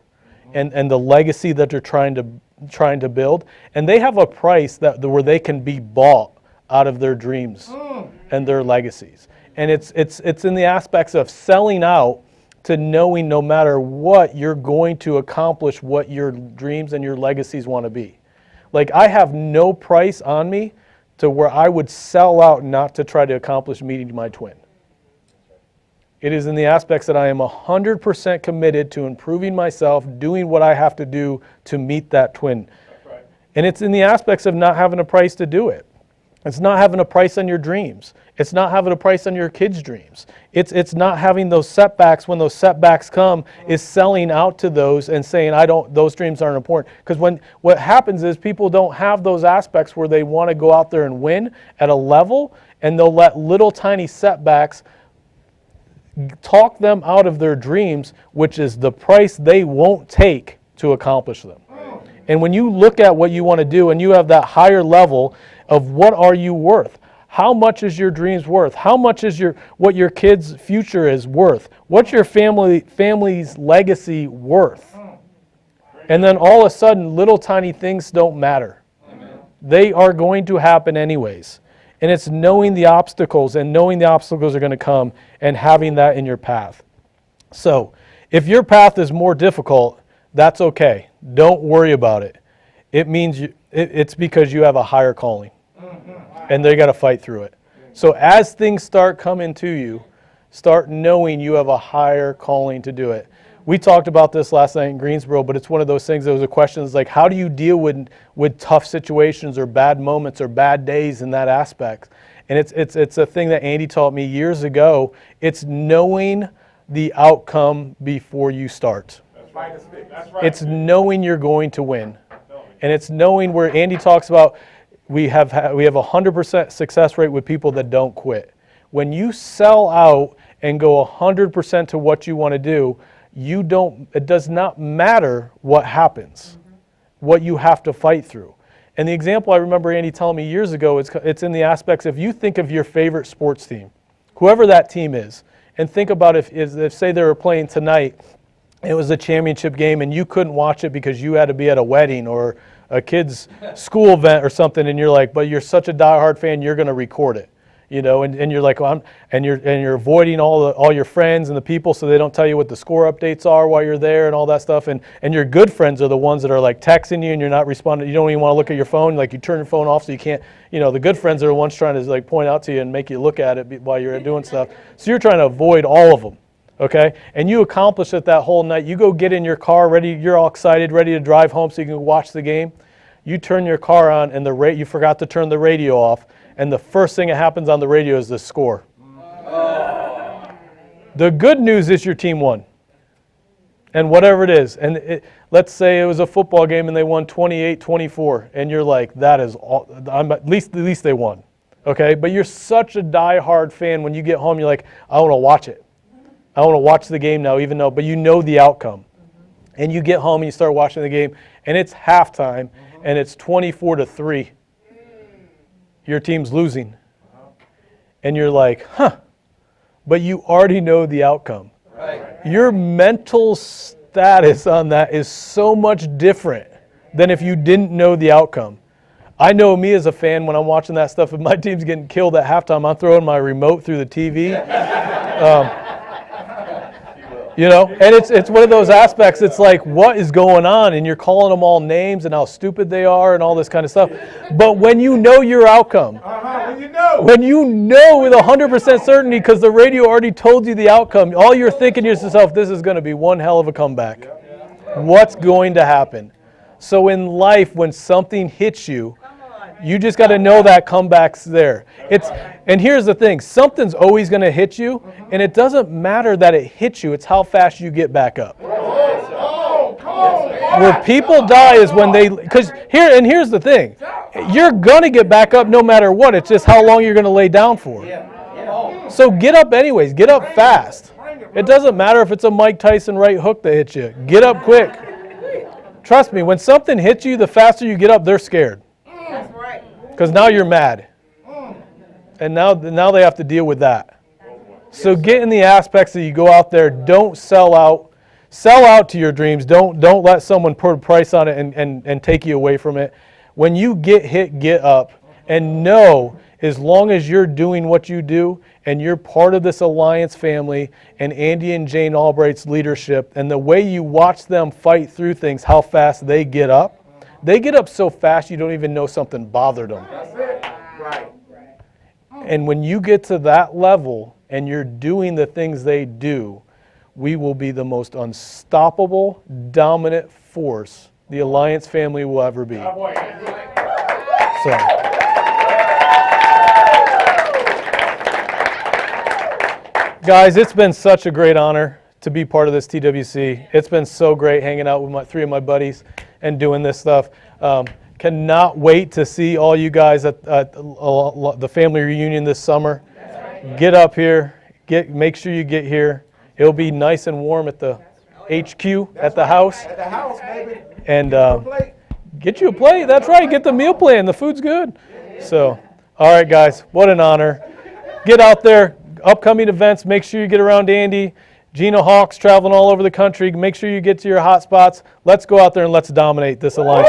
and the legacy that they're trying to build. And they have a price where they can be bought out of their dreams and their legacies. And it's in the aspects of selling out to knowing no matter what, you're going to accomplish what your dreams and your legacies want to be. Like, I have no price on me to where I would sell out not to try to accomplish meeting my twin. It is in the aspects that I am 100% committed to improving myself, doing what I have to do to meet that twin. Right. And it's in the aspects of not having a price to do it. It's not having a price on your dreams. It's not having a price on your kids' dreams. It's not having those setbacks. When those setbacks come, is selling out to those and saying, those dreams aren't important. Because what happens is people don't have those aspects where they want to go out there and win at a level, and they'll let little tiny setbacks talk them out of their dreams, which is the price they won't take to accomplish them. And when you look at what you want to do and you have that higher level of what are you worth? How much is your dreams worth? How much is what your kids' future is worth? What's your family's legacy worth? And then all of a sudden, little tiny things don't matter. Amen. They are going to happen anyways. And it's knowing the obstacles and knowing the obstacles are going to come and having that in your path. So if your path is more difficult, that's okay. Don't worry about it. It means it's because you have a higher calling. And they got to fight through it. So as things start coming to you, start knowing you have a higher calling to do it. We talked about this last night in Greensboro, but it's one of those things that was a question is like, how do you deal with tough situations or bad moments or bad days in that aspect? And it's a thing that Andy taught me years ago. It's knowing the outcome before you start. That's right. It's knowing you're going to win. And it's knowing where Andy talks about we have 100% success rate with people that don't quit. When you sell out and go 100% to what you want to do, it does not matter what happens, what you have to fight through. And the example I remember Andy telling me years ago, it's in the aspects, if you think of your favorite sports team, whoever that team is, and think about if say they were playing tonight it was a championship game and you couldn't watch it because you had to be at a wedding or a kid's school event or something, and you're like, but you're such a diehard fan, you're going to record it, and you're like, well, and you're avoiding all your friends and the people so they don't tell you what the score updates are while you're there and all that stuff, and your good friends are the ones that are like texting you and you're not responding, you don't even want to look at your phone, like you turn your phone off so you can't, the good friends are the ones trying to like point out to you and make you look at it while you're doing stuff, so you're trying to avoid all of them. Okay, and you accomplish it that whole night. You go get in your car, ready. You're all excited, ready to drive home so you can watch the game. You turn your car on, and you forgot to turn the radio off, and the first thing that happens on the radio is the score. The good news is your team won, and whatever it is, and let's say it was a football game and they won 28-24, and you're like, that is all. At least they won. Okay, but you're such a diehard fan. When you get home, you're like, I want to watch it. I want to watch the game now, but you know the outcome. And you get home and you start watching the game, and it's halftime, and it's 24-3. Your team's losing. And you're like, but you already know the outcome. Right. Your mental status on that is so much different than if you didn't know the outcome. I know me as a fan, when I'm watching that stuff, if my team's getting killed at halftime, I'm throwing my remote through the TV. And it's one of those aspects, it's like, what is going on? And you're calling them all names and how stupid they are and all this kind of stuff. But when you know your outcome, when you know with 100% certainty, because the radio already told you the outcome, all you're thinking to yourself, this is going to be one hell of a comeback. What's going to happen? So in life, when something hits you, you just got to know that comeback's there. And here's the thing, something's always going to hit you, and it doesn't matter that it hits you, it's how fast you get back up. Where people die is when here's the thing, you're going to get back up no matter what, it's just how long you're going to lay down for. So get up anyways, get up fast. It doesn't matter if it's a Mike Tyson right hook that hits you, get up quick. Trust me, when something hits you, the faster you get up, they're scared. Because now you're mad. And now they have to deal with that. So get in the aspects that you go out there, don't sell out. Sell out to your dreams. Don't let someone put a price on it and take you away from it. When you get hit, get up. And know, as long as you're doing what you do and you're part of this Alliance family and Andy and Jane Albright's leadership and the way you watch them fight through things, how fast they get up. They get up so fast you don't even know something bothered them. That's it. Right. And when you get to that level and you're doing the things they do, we will be the most unstoppable, dominant force the Alliance family will ever be. So. Guys, it's been such a great honor to be part of this TWC. It's been so great hanging out with three of my buddies and doing this stuff. Cannot wait to see all you guys at the family reunion this summer. Get up here. Make sure you get here. It'll be nice and warm at the HQ, at the house. At the house, baby. And get you a plate. That's right. Get the meal plan. The food's good. So, all right, guys. What an honor. Get out there. Upcoming events. Make sure you get around Andy. Gina Hawks traveling all over the country. Make sure you get to your hot spots. Let's go out there and let's dominate this Alliance.